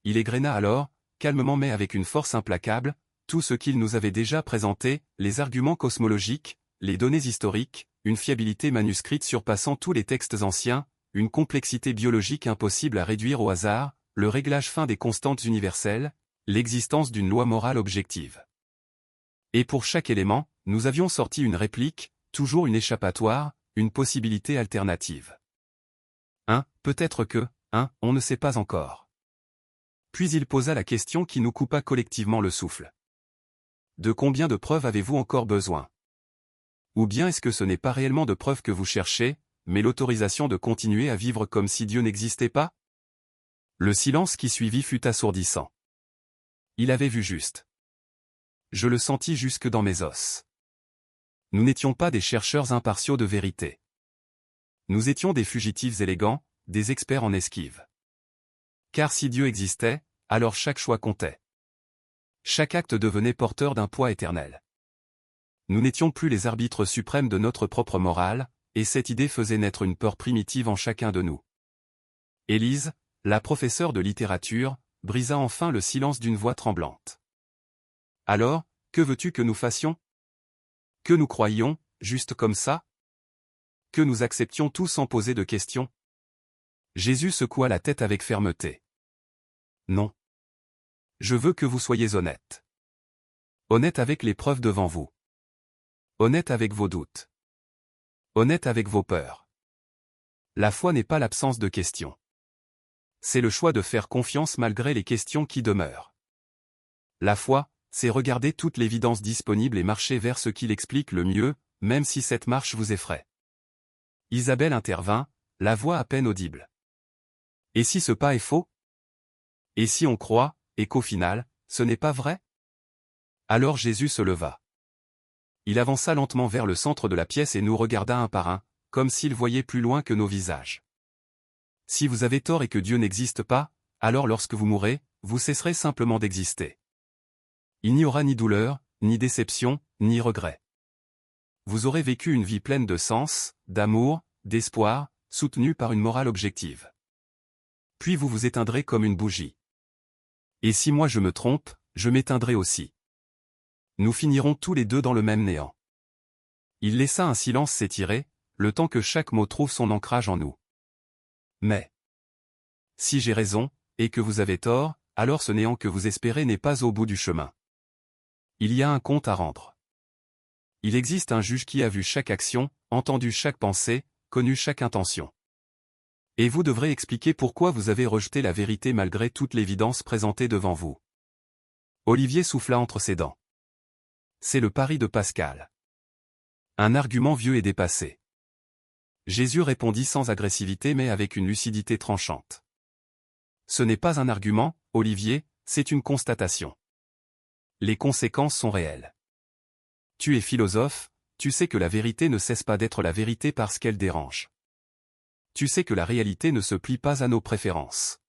Il égrena alors, calmement mais avec une force implacable, tout ce qu'il nous avait déjà présenté, les arguments cosmologiques, les données historiques, une fiabilité manuscrite surpassant tous les textes anciens, une complexité biologique impossible à réduire au hasard, le réglage fin des constantes universelles, l'existence d'une loi morale objective. Et pour chaque élément, nous avions sorti une réplique, toujours une échappatoire, une possibilité alternative. Peut-être que, on ne sait pas encore. Puis il posa la question qui nous coupa collectivement le souffle. De combien de preuves avez-vous encore besoin? Ou bien est-ce que ce n'est pas réellement de preuves que vous cherchez, mais l'autorisation de continuer à vivre comme si Dieu n'existait pas? Le silence qui suivit fut assourdissant. Il avait vu juste. Je le sentis jusque dans mes os. Nous n'étions pas des chercheurs impartiaux de vérité. Nous étions des fugitifs élégants, des experts en esquive. Car si Dieu existait, alors chaque choix comptait. Chaque acte devenait porteur d'un poids éternel. Nous n'étions plus les arbitres suprêmes de notre propre morale, et cette idée faisait naître une peur primitive en chacun de nous. Élise, la professeure de littérature, brisa enfin le silence d'une voix tremblante. Alors, que veux-tu que nous fassions? Que nous croyions, juste comme ça? Que nous acceptions tout sans poser de questions? Jésus secoua la tête avec fermeté. Non. Je veux que vous soyez honnête. Honnête avec les preuves devant vous. Honnête avec vos doutes. Honnête avec vos peurs. La foi n'est pas l'absence de questions. C'est le choix de faire confiance malgré les questions qui demeurent. La foi, c'est regarder toute l'évidence disponible et marcher vers ce qui l'explique le mieux, même si cette marche vous effraie. Isabelle intervint, la voix à peine audible. Et si ce pas est faux? Et si on croit, et qu'au final, ce n'est pas vrai? Alors Jésus se leva. Il avança lentement vers le centre de la pièce et nous regarda un par un, comme s'il voyait plus loin que nos visages. Si vous avez tort et que Dieu n'existe pas, alors lorsque vous mourrez, vous cesserez simplement d'exister. Il n'y aura ni douleur, ni déception, ni regret. Vous aurez vécu une vie pleine de sens, d'amour, d'espoir, soutenue par une morale objective. Puis vous vous éteindrez comme une bougie. Et si moi je me trompe, je m'éteindrai aussi. Nous finirons tous les deux dans le même néant. Il laissa un silence s'étirer, le temps que chaque mot trouve son ancrage en nous. Mais si j'ai raison, et que vous avez tort, alors ce néant que vous espérez n'est pas au bout du chemin. Il y a un compte à rendre. Il existe un juge qui a vu chaque action, entendu chaque pensée, connu chaque intention. Et vous devrez expliquer pourquoi vous avez rejeté la vérité malgré toute l'évidence présentée devant vous. Olivier souffla entre ses dents. C'est le pari de Pascal. Un argument vieux et dépassé. Jésus répondit sans agressivité mais avec une lucidité tranchante. Ce n'est pas un argument, Olivier, c'est une constatation. Les conséquences sont réelles. Tu es philosophe, tu sais que la vérité ne cesse pas d'être la vérité parce qu'elle dérange. Tu sais que la réalité ne se plie pas à nos préférences.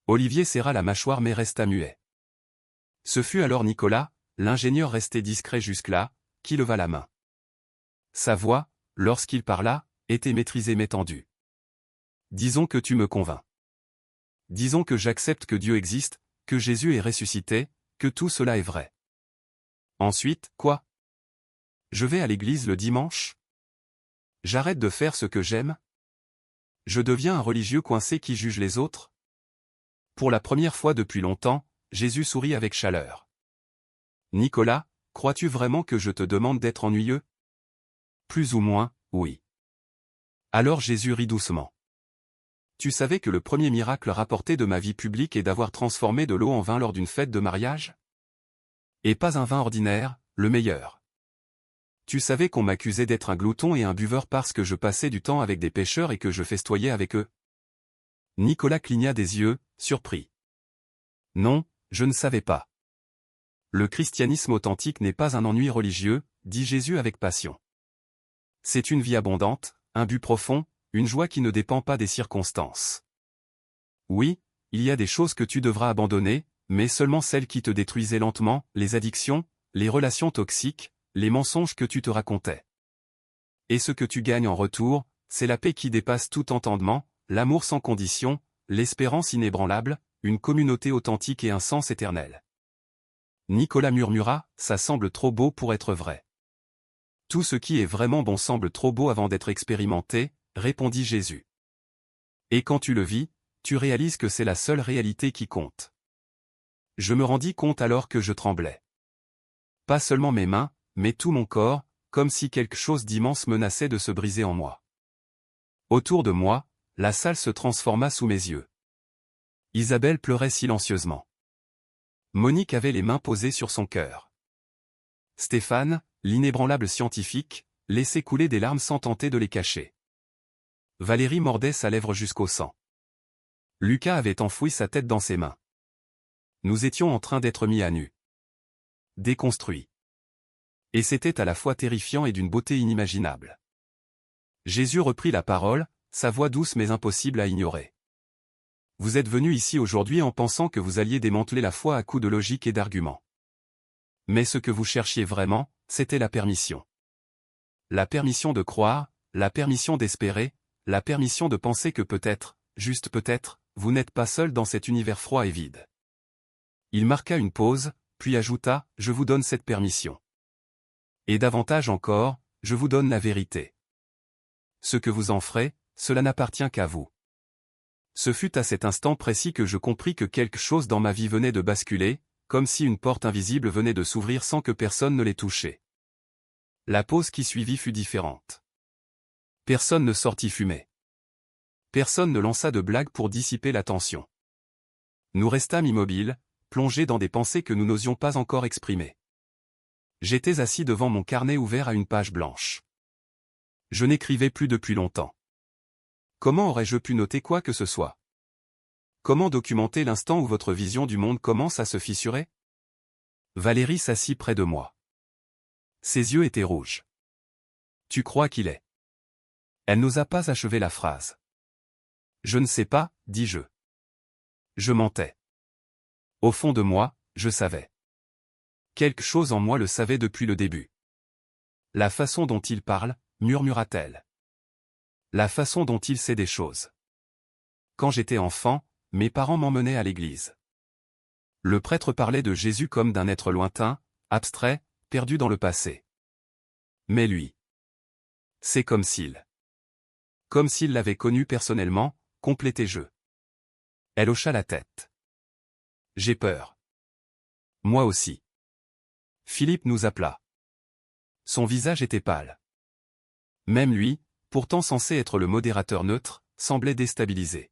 Olivier serra la mâchoire mais resta muet. Ce fut alors Nicolas, l'ingénieur resté discret jusque-là, qui leva la main. Sa voix, lorsqu'il parla, était maîtrisée mais tendue. Disons que tu me convaincs. Disons que j'accepte que Dieu existe, que Jésus est ressuscité, que tout cela est vrai. Ensuite, quoi? Je vais à l'église le dimanche? J'arrête de faire ce que j'aime? Je deviens un religieux coincé qui juge les autres? Pour la première fois depuis longtemps, Jésus sourit avec chaleur. Nicolas, crois-tu vraiment que je te demande d'être ennuyeux? Plus ou moins, oui. Alors Jésus rit doucement. Tu savais que le premier miracle rapporté de ma vie publique est d'avoir transformé de l'eau en vin lors d'une fête de mariage? Et pas un vin ordinaire, le meilleur. Tu savais qu'on m'accusait d'être un glouton et un buveur parce que je passais du temps avec des pêcheurs et que je festoyais avec eux? Nicolas cligna des yeux, surpris. Non, je ne savais pas. Le christianisme authentique n'est pas un ennui religieux, dit Jésus avec passion. C'est une vie abondante, un but profond, une joie qui ne dépend pas des circonstances. Oui, il y a des choses que tu devras abandonner, mais seulement celles qui te détruisaient lentement, les addictions, les relations toxiques, les mensonges que tu te racontais. Et ce que tu gagnes en retour, c'est la paix qui dépasse tout entendement, l'amour sans condition, l'espérance inébranlable, une communauté authentique et un sens éternel. Nicolas murmura, ça semble trop beau pour être vrai. Tout ce qui est vraiment bon semble trop beau avant d'être expérimenté, répondit Jésus. Et quand tu le vis, tu réalises que c'est la seule réalité qui compte. Je me rendis compte alors que je tremblais. Pas seulement mes mains, mais tout mon corps, comme si quelque chose d'immense menaçait de se briser en moi. Autour de moi, la salle se transforma sous mes yeux. Isabelle pleurait silencieusement. Monique avait les mains posées sur son cœur. Stéphane, l'inébranlable scientifique, laissait couler des larmes sans tenter de les cacher. Valérie mordait sa lèvre jusqu'au sang. Lucas avait enfoui sa tête dans ses mains. Nous étions en train d'être mis à nu. Déconstruits. Et c'était à la fois terrifiant et d'une beauté inimaginable. Jésus reprit la parole, sa voix douce mais impossible à ignorer. Vous êtes venus ici aujourd'hui en pensant que vous alliez démanteler la foi à coups de logique et d'arguments. Mais ce que vous cherchiez vraiment, c'était la permission. La permission de croire, la permission d'espérer, la permission de penser que peut-être, juste peut-être, vous n'êtes pas seul dans cet univers froid et vide. Il marqua une pause, puis ajouta, je vous donne cette permission. Et davantage encore, je vous donne la vérité. Ce que vous en ferez, cela n'appartient qu'à vous. Ce fut à cet instant précis que je compris que quelque chose dans ma vie venait de basculer, comme si une porte invisible venait de s'ouvrir sans que personne ne l'ait touchée. La pause qui suivit fut différente. Personne ne sortit fumer. Personne ne lança de blagues pour dissiper la tension. Nous restâmes immobiles, plongés dans des pensées que nous n'osions pas encore exprimer. J'étais assis devant mon carnet ouvert à une page blanche. Je n'écrivais plus depuis longtemps. Comment aurais-je pu noter quoi que ce soit? Comment documenter l'instant où votre vision du monde commence à se fissurer? Valérie s'assit près de moi. Ses yeux étaient rouges. Tu crois qu'il est? Elle n'osa pas achever la phrase. Je ne sais pas, dis-je. Je mentais. Au fond de moi, je savais. Quelque chose en moi le savait depuis le début. La façon dont il parle, murmura-t-elle. La façon dont il sait des choses. Quand j'étais enfant, mes parents m'emmenaient à l'église. Le prêtre parlait de Jésus comme d'un être lointain, abstrait, perdu dans le passé. Mais lui. C'est comme s'il. Comme s'il l'avait connu personnellement, complétai-je. Elle hocha la tête. J'ai peur. Moi aussi. Philippe nous appela. Son visage était pâle. Même lui, pourtant censé être le modérateur neutre, semblait déstabilisé.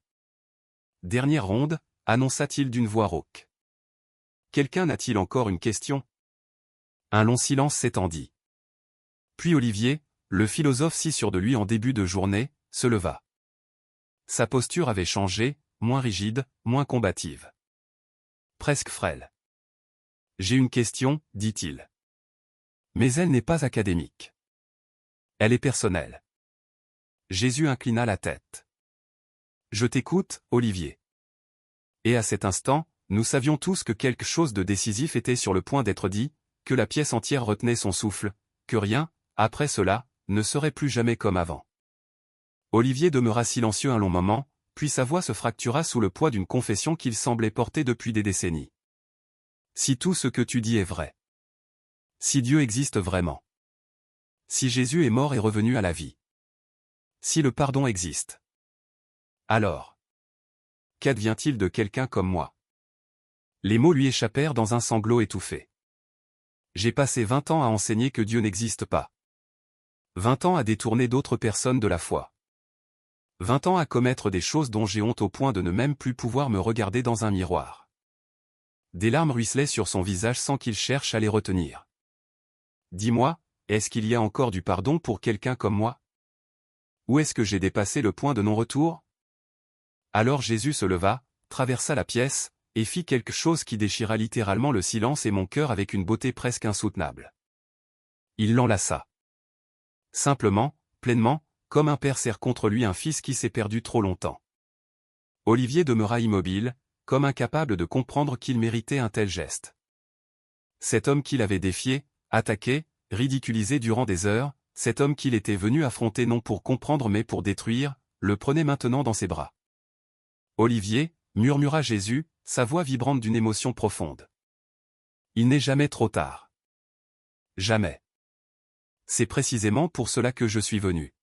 Dernière ronde, annonça-t-il d'une voix rauque. Quelqu'un n'a-t-il encore une question? Un long silence s'étendit. Puis Olivier, le philosophe si sûr de lui en début de journée, se leva. Sa posture avait changé, moins rigide, moins combative. Presque frêle. J'ai une question, dit-il. Mais elle n'est pas académique. Elle est personnelle. Jésus inclina la tête. Je t'écoute, Olivier. Et à cet instant, nous savions tous que quelque chose de décisif était sur le point d'être dit, que la pièce entière retenait son souffle, que rien, après cela, ne serait plus jamais comme avant. Olivier demeura silencieux un long moment, puis sa voix se fractura sous le poids d'une confession qu'il semblait porter depuis des décennies. Si tout ce que tu dis est vrai. Si Dieu existe vraiment. Si Jésus est mort et revenu à la vie. Si le pardon existe. Alors. qu'advient-il de quelqu'un comme moi? Les mots lui échappèrent dans un sanglot étouffé. J'ai passé 20 ans à enseigner que Dieu n'existe pas. 20 ans à détourner d'autres personnes de la foi. 20 ans à commettre des choses dont j'ai honte au point de ne même plus pouvoir me regarder dans un miroir. Des larmes ruisselaient sur son visage sans qu'il cherche à les retenir. Dis-moi, est-ce qu'il y a encore du pardon pour quelqu'un comme moi? Ou est-ce que j'ai dépassé le point de non-retour? Alors Jésus se leva, traversa la pièce, et fit quelque chose qui déchira littéralement le silence et mon cœur avec une beauté presque insoutenable. Il l'enlaça. Simplement, pleinement, comme un père serre contre lui un fils qui s'est perdu trop longtemps. Olivier demeura immobile, comme incapable de comprendre qu'il méritait un tel geste. Cet homme qu'il avait défié, attaqué, ridiculisé durant des heures, cet homme qu'il était venu affronter non pour comprendre mais pour détruire, le prenait maintenant dans ses bras. Olivier, murmura Jésus, sa voix vibrante d'une émotion profonde. Il n'est jamais trop tard. Jamais. C'est précisément pour cela que je suis venu.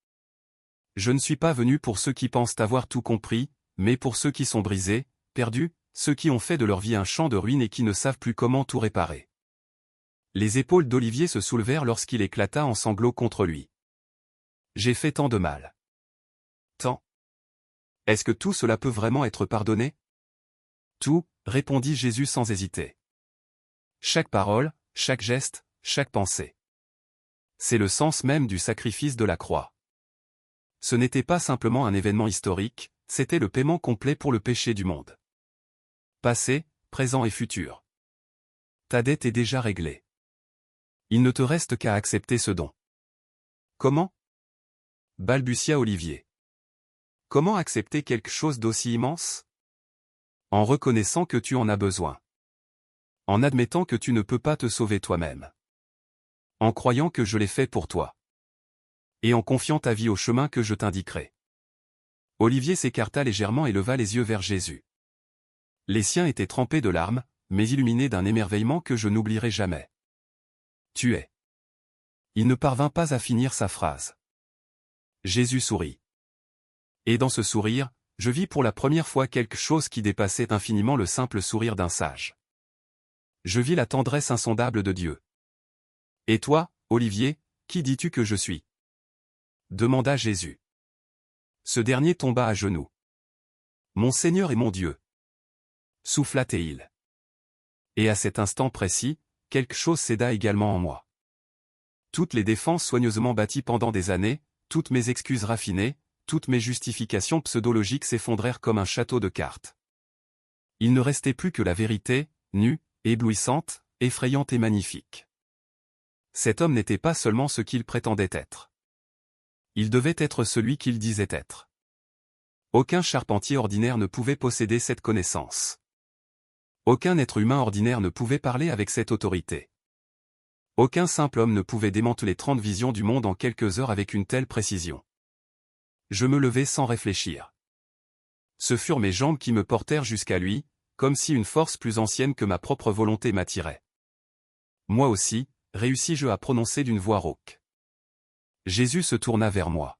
Je ne suis pas venu pour ceux qui pensent avoir tout compris, mais pour ceux qui sont brisés, perdus, ceux qui ont fait de leur vie un champ de ruines et qui ne savent plus comment tout réparer. Les épaules d'Olivier se soulevèrent lorsqu'il éclata en sanglots contre lui. J'ai fait tant de mal. Tant. Est-ce que tout cela peut vraiment être pardonné? Tout, répondit Jésus sans hésiter. Chaque parole, chaque geste, chaque pensée. C'est le sens même du sacrifice de la croix. Ce n'était pas simplement un événement historique, c'était le paiement complet pour le péché du monde. Passé, présent et futur. Ta dette est déjà réglée. Il ne te reste qu'à accepter ce don. Comment? Balbutia Olivier. Comment accepter quelque chose d'aussi immense? En reconnaissant que tu en as besoin. En admettant que tu ne peux pas te sauver toi-même. En croyant que je l'ai fait pour toi. Et en confiant ta vie au chemin que je t'indiquerai. Olivier s'écarta légèrement et leva les yeux vers Jésus. Les siens étaient trempés de larmes, mais illuminés d'un émerveillement que je n'oublierai jamais. Tu es. Il ne parvint pas à finir sa phrase. Jésus sourit. Et dans ce sourire, je vis pour la première fois quelque chose qui dépassait infiniment le simple sourire d'un sage. Je vis la tendresse insondable de Dieu. Et toi, Olivier, qui dis-tu que je suis? Demanda Jésus. Ce dernier tomba à genoux. Mon Seigneur et mon Dieu. Souffla-t-il. Et à cet instant précis, quelque chose céda également en moi. Toutes les défenses soigneusement bâties pendant des années, toutes mes excuses raffinées, toutes mes justifications pseudologiques s'effondrèrent comme un château de cartes. Il ne restait plus que la vérité, nue, éblouissante, effrayante et magnifique. Cet homme n'était pas seulement ce qu'il prétendait être. Il devait être celui qu'il disait être. Aucun charpentier ordinaire ne pouvait posséder cette connaissance. Aucun être humain ordinaire ne pouvait parler avec cette autorité. Aucun simple homme ne pouvait démanteler 30 visions du monde en quelques heures avec une telle précision. Je me levai sans réfléchir. Ce furent mes jambes qui me portèrent jusqu'à lui, comme si une force plus ancienne que ma propre volonté m'attirait. Moi aussi, réussis-je à prononcer d'une voix rauque. Jésus se tourna vers moi.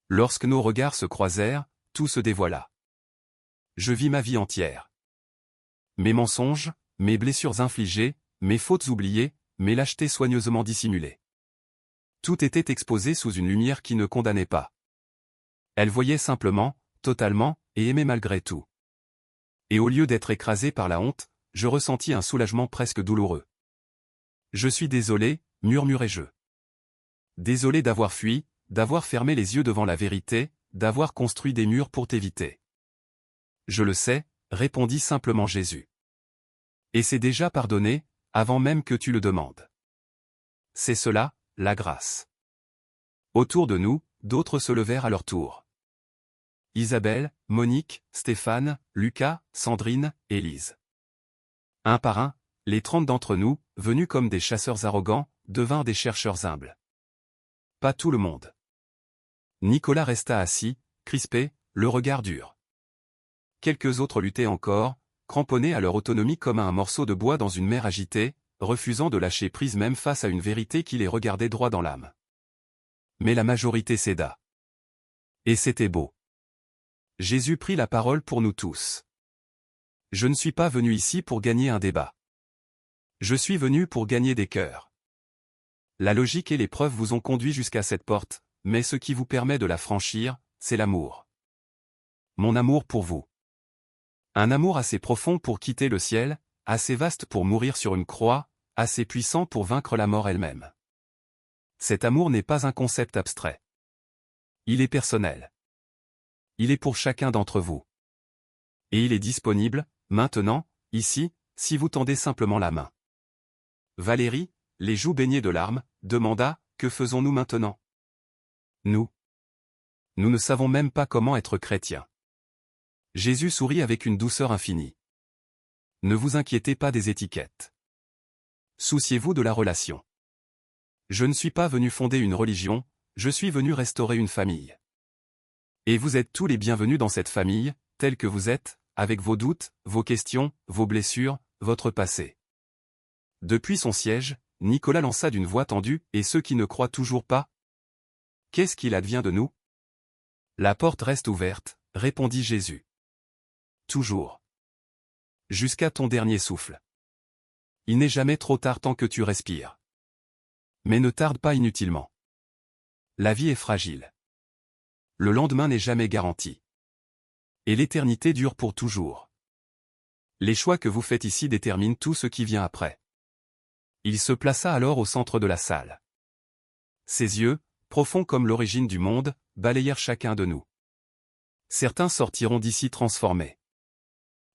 Lorsque nos regards se croisèrent, tout se dévoila. Je vis ma vie entière. Mes mensonges, mes blessures infligées, mes fautes oubliées, mes lâchetés soigneusement dissimulées. Tout était exposé sous une lumière qui ne condamnait pas. Elle voyait simplement, totalement, et aimait malgré tout. Et au lieu d'être écrasé par la honte, je ressentis un soulagement presque douloureux. Je suis désolé, murmurai-je. Désolé d'avoir fui, d'avoir fermé les yeux devant la vérité, d'avoir construit des murs pour t'éviter. Je le sais, répondit simplement Jésus. Et c'est déjà pardonné, avant même que tu le demandes. C'est cela, la grâce. Autour de nous, d'autres se levèrent à leur tour. Isabelle, Monique, Stéphane, Lucas, Sandrine, Élise. Un par un, les 30 d'entre nous, venus comme des chasseurs arrogants, devinrent des chercheurs humbles. Pas tout le monde. Nicolas resta assis, crispé, le regard dur. Quelques autres luttaient encore, cramponnés à leur autonomie comme à un morceau de bois dans une mer agitée, refusant de lâcher prise même face à une vérité qui les regardait droit dans l'âme. Mais la majorité céda. Et c'était beau. Jésus prit la parole pour nous tous. Je ne suis pas venu ici pour gagner un débat. Je suis venu pour gagner des cœurs. La logique et les preuves vous ont conduit jusqu'à cette porte, mais ce qui vous permet de la franchir, c'est l'amour. Mon amour pour vous. Un amour assez profond pour quitter le ciel, assez vaste pour mourir sur une croix, assez puissant pour vaincre la mort elle-même. Cet amour n'est pas un concept abstrait. Il est personnel. Il est pour chacun d'entre vous. Et il est disponible, maintenant, ici, si vous tendez simplement la main. Valérie, les joues baignées de larmes, demanda, « Que faisons-nous maintenant ?» Nous ne savons même pas comment être chrétiens. Jésus sourit avec une douceur infinie. Ne vous inquiétez pas des étiquettes. Souciez-vous de la relation. Je ne suis pas venu fonder une religion, je suis venu restaurer une famille. Et vous êtes tous les bienvenus dans cette famille, tels que vous êtes, avec vos doutes, vos questions, vos blessures, votre passé. Depuis son siège, Nicolas lança d'une voix tendue, « Et ceux qui ne croient toujours pas ? Qu'est-ce qu'il advient de nous ?» La porte reste ouverte, répondit Jésus. Toujours. Jusqu'à ton dernier souffle. Il n'est jamais trop tard tant que tu respires. Mais ne tarde pas inutilement. La vie est fragile. Le lendemain n'est jamais garanti. Et l'éternité dure pour toujours. Les choix que vous faites ici déterminent tout ce qui vient après. Il se plaça alors au centre de la salle. Ses yeux, profonds comme l'origine du monde, balayèrent chacun de nous. Certains sortiront d'ici transformés.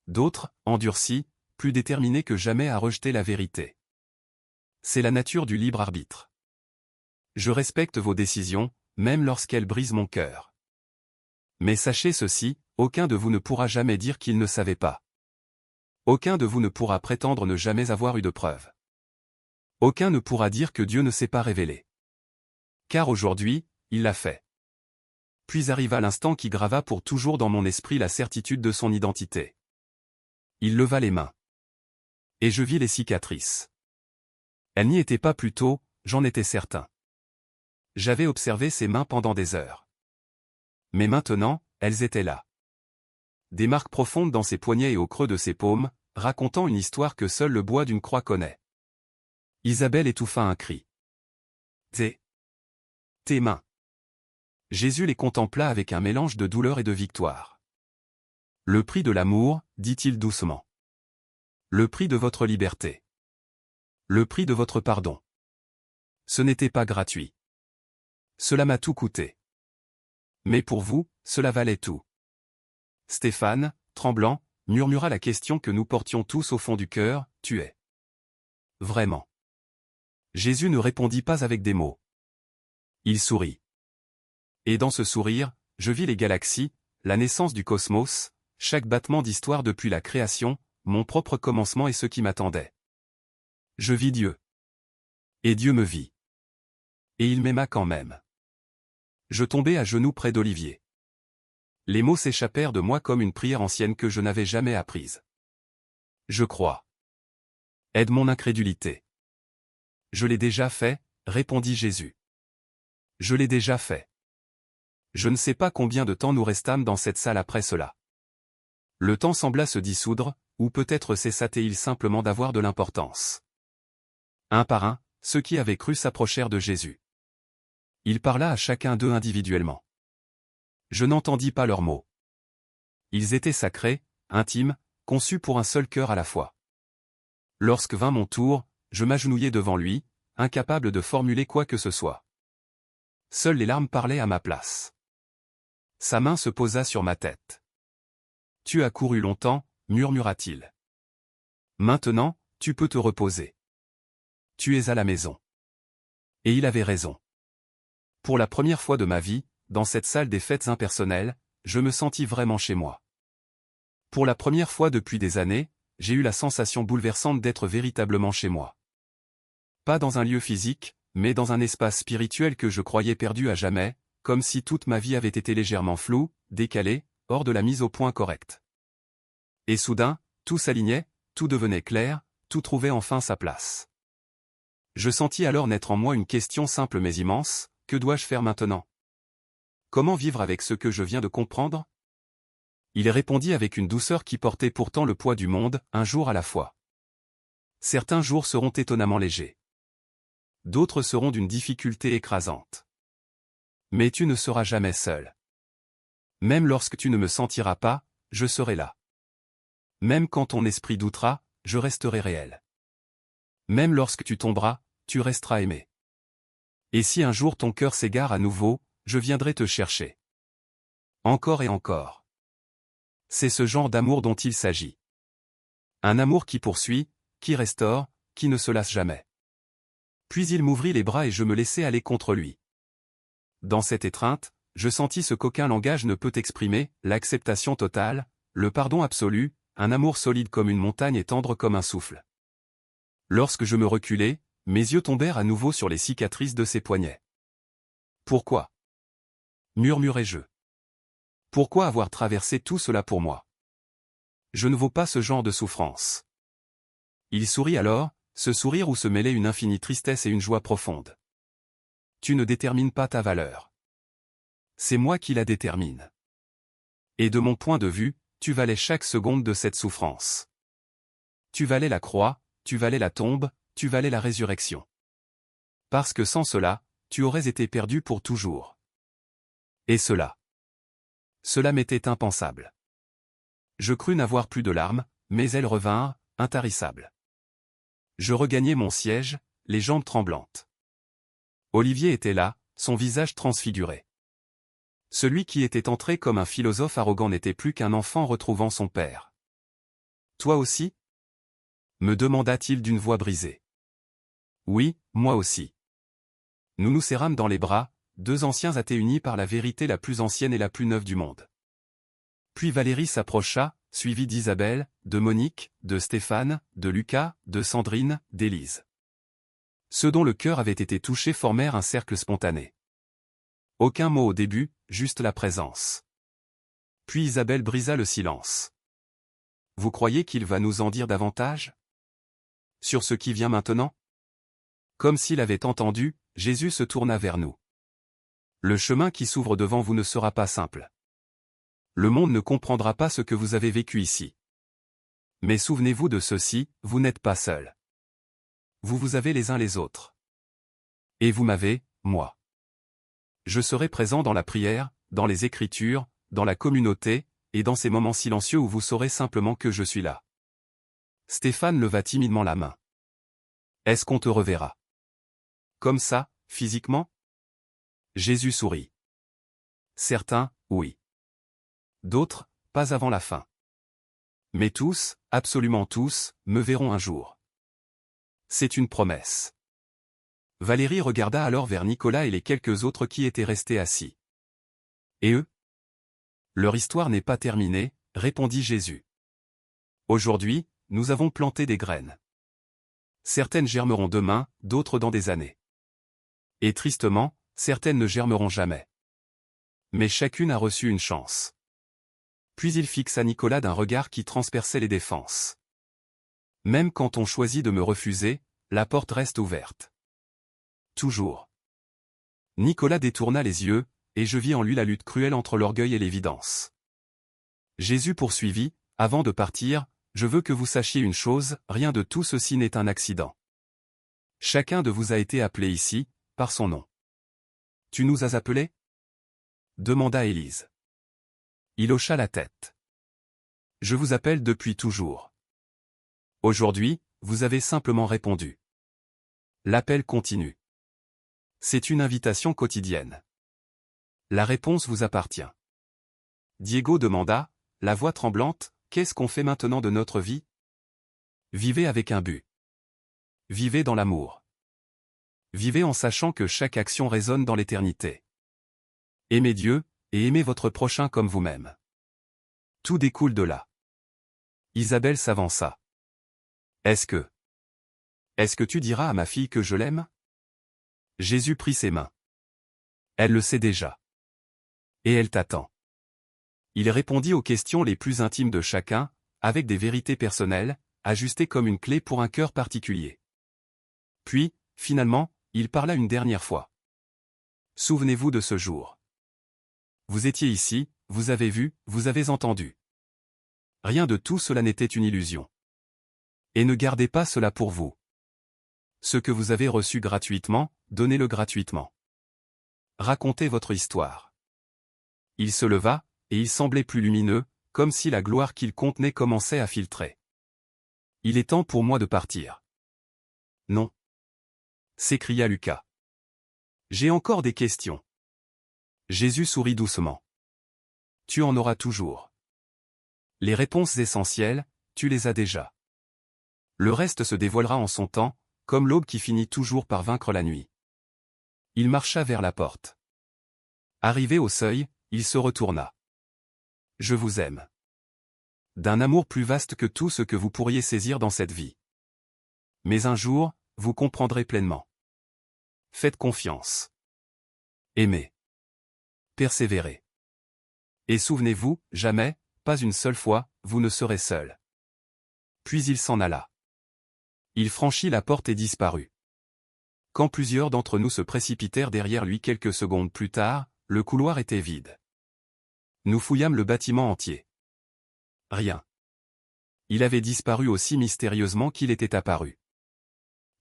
D'autres, endurcis, plus déterminés que jamais à rejeter la vérité. C'est la nature du libre arbitre. Je respecte vos décisions, même lorsqu'elles brisent mon cœur. Mais sachez ceci, aucun de vous ne pourra jamais dire qu'il ne savait pas. Aucun de vous ne pourra prétendre ne jamais avoir eu de preuves. Aucun ne pourra dire que Dieu ne s'est pas révélé. Car aujourd'hui, il l'a fait. Puis arriva l'instant qui grava pour toujours dans mon esprit la certitude de son identité. Il leva les mains. Et je vis les cicatrices. Elles n'y étaient pas plus tôt, j'en étais certain. J'avais observé ses mains pendant des heures. Mais maintenant, elles étaient là. Des marques profondes dans ses poignets et au creux de ses paumes, racontant une histoire que seul le bois d'une croix connaît. Isabelle étouffa un cri. Tes mains. Jésus les contempla avec un mélange de douleur et de victoire. Le prix de l'amour, dit-il doucement. Le prix de votre liberté. Le prix de votre pardon. Ce n'était pas gratuit. Cela m'a tout coûté. Mais pour vous, cela valait tout. Stéphane, tremblant, murmura la question que nous portions tous au fond du cœur, « Tu es vraiment ?» Jésus ne répondit pas avec des mots. Il sourit. Et dans ce sourire, je vis les galaxies, la naissance du cosmos, chaque battement d'histoire depuis la création, mon propre commencement et ce qui m'attendait. Je vis Dieu. Et Dieu me vit. Et il m'aima quand même. Je tombai à genoux près d'Olivier. Les mots s'échappèrent de moi comme une prière ancienne que je n'avais jamais apprise. Je crois. Aide mon incrédulité. Je l'ai déjà fait, répondit Jésus. Je l'ai déjà fait. Je ne sais pas combien de temps nous restâmes dans cette salle après cela. Le temps sembla se dissoudre, ou peut-être cessa-t-il simplement d'avoir de l'importance. Un par un, ceux qui avaient cru s'approchèrent de Jésus. Il parla à chacun d'eux individuellement. Je n'entendis pas leurs mots. Ils étaient sacrés, intimes, conçus pour un seul cœur à la fois. Lorsque vint mon tour, je m'agenouillai devant lui, incapable de formuler quoi que ce soit. Seules les larmes parlaient à ma place. Sa main se posa sur ma tête. « Tu as couru longtemps, murmura-t-il. Maintenant, tu peux te reposer. Tu es à la maison. » Et il avait raison. Pour la première fois de ma vie, dans cette salle des fêtes impersonnelles, je me sentis vraiment chez moi. Pour la première fois depuis des années, j'ai eu la sensation bouleversante d'être véritablement chez moi. Pas dans un lieu physique, mais dans un espace spirituel que je croyais perdu à jamais, comme si toute ma vie avait été légèrement floue, décalée, hors de la mise au point correcte. Et soudain, tout s'alignait, tout devenait clair, tout trouvait enfin sa place. Je sentis alors naître en moi une question simple mais immense, que dois-je faire maintenant ? Comment vivre avec ce que je viens de comprendre ? Il répondit avec une douceur qui portait pourtant le poids du monde, un jour à la fois. Certains jours seront étonnamment légers. D'autres seront d'une difficulté écrasante. Mais tu ne seras jamais seul. Même lorsque tu ne me sentiras pas, je serai là. Même quand ton esprit doutera, je resterai réel. Même lorsque tu tomberas, tu resteras aimé. Et si un jour ton cœur s'égare à nouveau, je viendrai te chercher. Encore et encore. C'est ce genre d'amour dont il s'agit. Un amour qui poursuit, qui restaure, qui ne se lasse jamais. Puis il m'ouvrit les bras et je me laissai aller contre lui. Dans cette étreinte, je sentis ce qu'aucun langage ne peut exprimer, l'acceptation totale, le pardon absolu, un amour solide comme une montagne et tendre comme un souffle. Lorsque je me reculai, mes yeux tombèrent à nouveau sur les cicatrices de ses poignets. Pourquoi? Murmurai-je. Pourquoi avoir traversé tout cela pour moi? Je ne vaux pas ce genre de souffrance. Il sourit alors, ce sourire où se mêlait une infinie tristesse et une joie profonde. Tu ne détermines pas ta valeur. C'est moi qui la détermine. Et de mon point de vue, tu valais chaque seconde de cette souffrance. Tu valais la croix, tu valais la tombe, tu valais la résurrection. Parce que sans cela, tu aurais été perdu pour toujours. Et cela m'était impensable. Je crus n'avoir plus de larmes, mais elles revinrent, intarissables. Je regagnai mon siège, les jambes tremblantes. Olivier était là, son visage transfiguré. Celui qui était entré comme un philosophe arrogant n'était plus qu'un enfant retrouvant son père. « Toi aussi » me demanda-t-il d'une voix brisée. « Oui, moi aussi. » Nous nous serrâmes dans les bras, deux anciens athées unis par la vérité la plus ancienne et la plus neuve du monde. Puis Valérie s'approcha, suivie d'Isabelle, de Monique, de Stéphane, de Lucas, de Sandrine, d'Élise. Ceux dont le cœur avait été touché formèrent un cercle spontané. Aucun mot au début, juste la présence. Puis Isabelle brisa le silence. « Vous croyez qu'il va nous en dire davantage? Sur ce qui vient maintenant » Comme s'il avait entendu, Jésus se tourna vers nous. « Le chemin qui s'ouvre devant vous ne sera pas simple. Le monde ne comprendra pas ce que vous avez vécu ici. Mais souvenez-vous de ceci, vous n'êtes pas seuls. Vous avez les uns les autres. Et vous m'avez, moi. Je serai présent dans la prière, dans les Écritures, dans la communauté, et dans ces moments silencieux où vous saurez simplement que je suis là. » Stéphane leva timidement la main. « Est-ce qu'on te reverra? Comme ça, physiquement » Jésus sourit. « Certains, oui. D'autres, pas avant la fin. Mais tous, absolument tous, me verront un jour. C'est une promesse. » Valérie regarda alors vers Nicolas et les quelques autres qui étaient restés assis. « Et eux? » « Leur histoire n'est pas terminée, » répondit Jésus. « Aujourd'hui, nous avons planté des graines. Certaines germeront demain, d'autres dans des années. Et tristement, certaines ne germeront jamais. Mais chacune a reçu une chance. » Puis il fixa Nicolas d'un regard qui transperçait les défenses. « Même quand on choisit de me refuser, la porte reste ouverte. Toujours. » Nicolas détourna les yeux, et je vis en lui la lutte cruelle entre l'orgueil et l'évidence. Jésus poursuivit, « Avant de partir, je veux que vous sachiez une chose, rien de tout ceci n'est un accident. Chacun de vous a été appelé ici, par son nom. »« Tu nous as appelés » demanda Élise. Il hocha la tête. « Je vous appelle depuis toujours. Aujourd'hui, vous avez simplement répondu. L'appel continue. C'est une invitation quotidienne. La réponse vous appartient. » Diego demanda, la voix tremblante, « Qu'est-ce qu'on fait maintenant de notre vie? » Vivez avec un but. Vivez dans l'amour. Vivez en sachant que chaque action résonne dans l'éternité. Aimez Dieu, et aimez votre prochain comme vous-même. Tout découle de là. Isabelle s'avança. Est-ce que tu diras à ma fille que je l'aime? Jésus prit ses mains. Elle le sait déjà. Et elle t'attend. Il répondit aux questions les plus intimes de chacun, avec des vérités personnelles, ajustées comme une clé pour un cœur particulier. Puis, finalement, il parla une dernière fois. Souvenez-vous de ce jour. Vous étiez ici, vous avez vu, vous avez entendu. Rien de tout cela n'était une illusion. Et ne gardez pas cela pour vous. Ce que vous avez reçu gratuitement, donnez-le gratuitement. Racontez votre histoire. Il se leva, et il semblait plus lumineux, comme si la gloire qu'il contenait commençait à filtrer. Il est temps pour moi de partir. Non. S'écria Lucas. J'ai encore des questions. Jésus sourit doucement. Tu en auras toujours. Les réponses essentielles, tu les as déjà. Le reste se dévoilera en son temps, comme l'aube qui finit toujours par vaincre la nuit. Il marcha vers la porte. Arrivé au seuil, il se retourna. Je vous aime. D'un amour plus vaste que tout ce que vous pourriez saisir dans cette vie. Mais un jour, vous comprendrez pleinement. Faites confiance. Aimez. Persévérez. Et souvenez-vous, jamais, pas une seule fois, vous ne serez seul. Puis il s'en alla. Il franchit la porte et disparut. Quand plusieurs d'entre nous se précipitèrent derrière lui quelques secondes plus tard, le couloir était vide. Nous fouillâmes le bâtiment entier. Rien. Il avait disparu aussi mystérieusement qu'il était apparu.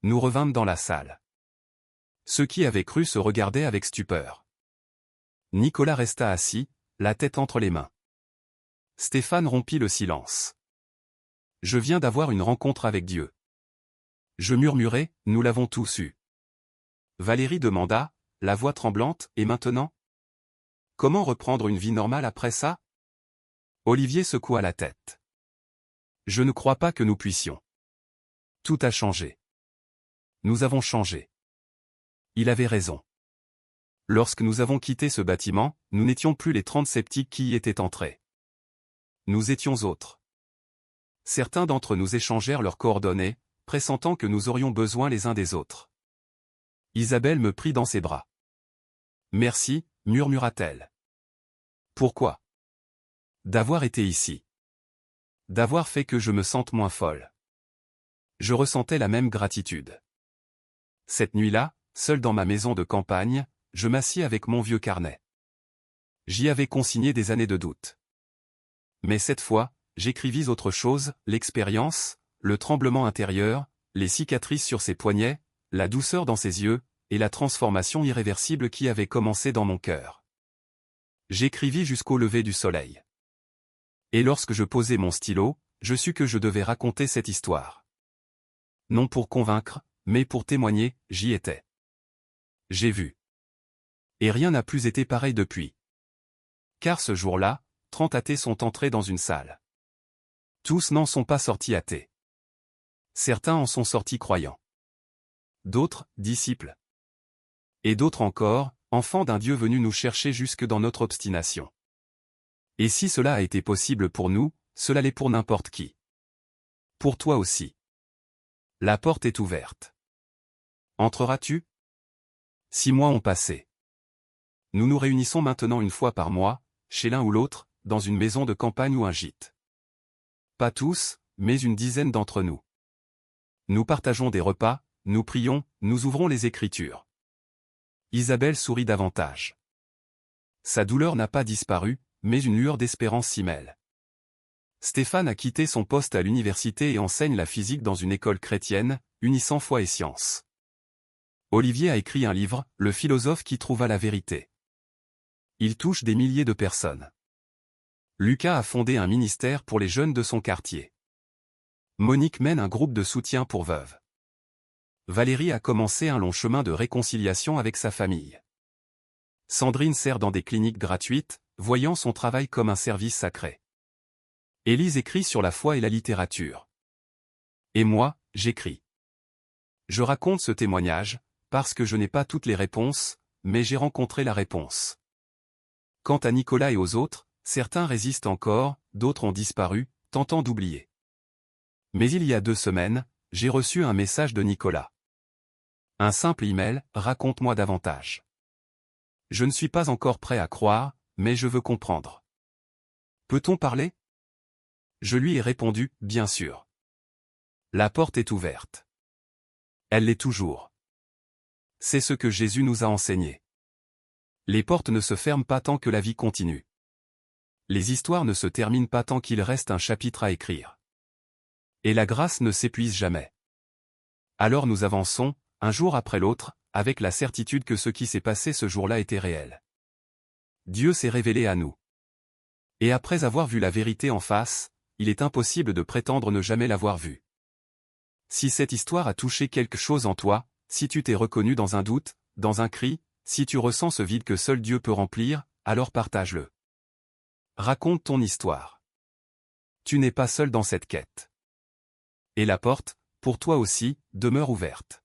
Nous revînmes dans la salle. Ceux qui avaient cru se regardaient avec stupeur. Nicolas resta assis, la tête entre les mains. Stéphane rompit le silence. Je viens d'avoir une rencontre avec Dieu. Je murmurai, nous l'avons tous eu. Valérie demanda, la voix tremblante, et maintenant? Comment reprendre une vie normale après ça? Olivier secoua la tête. Je ne crois pas que nous puissions. Tout a changé. Nous avons changé. Il avait raison. Lorsque nous avons quitté ce bâtiment, nous n'étions plus les 30 sceptiques qui y étaient entrés. Nous étions autres. Certains d'entre nous échangèrent leurs coordonnées, pressentant que nous aurions besoin les uns des autres. Isabelle me prit dans ses bras. Merci, murmura-t-elle. Pourquoi? D'avoir été ici. D'avoir fait que je me sente moins folle. Je ressentais la même gratitude. Cette nuit-là, seul dans ma maison de campagne, je m'assis avec mon vieux carnet. J'y avais consigné des années de doute. Mais cette fois, j'écrivis autre chose, l'expérience, le tremblement intérieur, les cicatrices sur ses poignets, la douceur dans ses yeux, et la transformation irréversible qui avait commencé dans mon cœur. J'écrivis jusqu'au lever du soleil. Et lorsque je posai mon stylo, je sus que je devais raconter cette histoire. Non pour convaincre, mais pour témoigner, j'y étais. J'ai vu. Et rien n'a plus été pareil depuis. Car ce jour-là, 30 athées sont entrés dans une salle. Tous n'en sont pas sortis athées. Certains en sont sortis croyants. D'autres, disciples. Et d'autres encore, enfants d'un Dieu venu nous chercher jusque dans notre obstination. Et si cela a été possible pour nous, cela l'est pour n'importe qui. Pour toi aussi. La porte est ouverte. Entreras-tu? 6 mois ont passé. Nous nous réunissons maintenant une fois par mois, chez l'un ou l'autre, dans une maison de campagne ou un gîte. Pas tous, mais une dizaine d'entre nous. Nous partageons des repas, nous prions, nous ouvrons les Écritures. Isabelle sourit davantage. Sa douleur n'a pas disparu, mais une lueur d'espérance s'y mêle. Stéphane a quitté son poste à l'université et enseigne la physique dans une école chrétienne, unissant foi et science. Olivier a écrit un livre, Le philosophe qui trouva la vérité. Il touche des milliers de personnes. Lucas a fondé un ministère pour les jeunes de son quartier. Monique mène un groupe de soutien pour veuves. Valérie a commencé un long chemin de réconciliation avec sa famille. Sandrine sert dans des cliniques gratuites, voyant son travail comme un service sacré. Élise écrit sur la foi et la littérature. Et moi, j'écris. Je raconte ce témoignage, parce que je n'ai pas toutes les réponses, mais j'ai rencontré la réponse. Quant à Nicolas et aux autres, certains résistent encore, d'autres ont disparu, tentant d'oublier. Mais il y a 2 semaines, j'ai reçu un message de Nicolas. Un simple email, raconte-moi davantage. Je ne suis pas encore prêt à croire, mais je veux comprendre. Peut-on parler? Je lui ai répondu, bien sûr. La porte est ouverte. Elle l'est toujours. C'est ce que Jésus nous a enseigné. Les portes ne se ferment pas tant que la vie continue. Les histoires ne se terminent pas tant qu'il reste un chapitre à écrire. Et la grâce ne s'épuise jamais. Alors nous avançons, un jour après l'autre, avec la certitude que ce qui s'est passé ce jour-là était réel. Dieu s'est révélé à nous. Et après avoir vu la vérité en face, il est impossible de prétendre ne jamais l'avoir vue. Si cette histoire a touché quelque chose en toi, si tu t'es reconnu dans un doute, dans un cri, si tu ressens ce vide que seul Dieu peut remplir, alors partage-le. Raconte ton histoire. Tu n'es pas seul dans cette quête. Et la porte, pour toi aussi, demeure ouverte.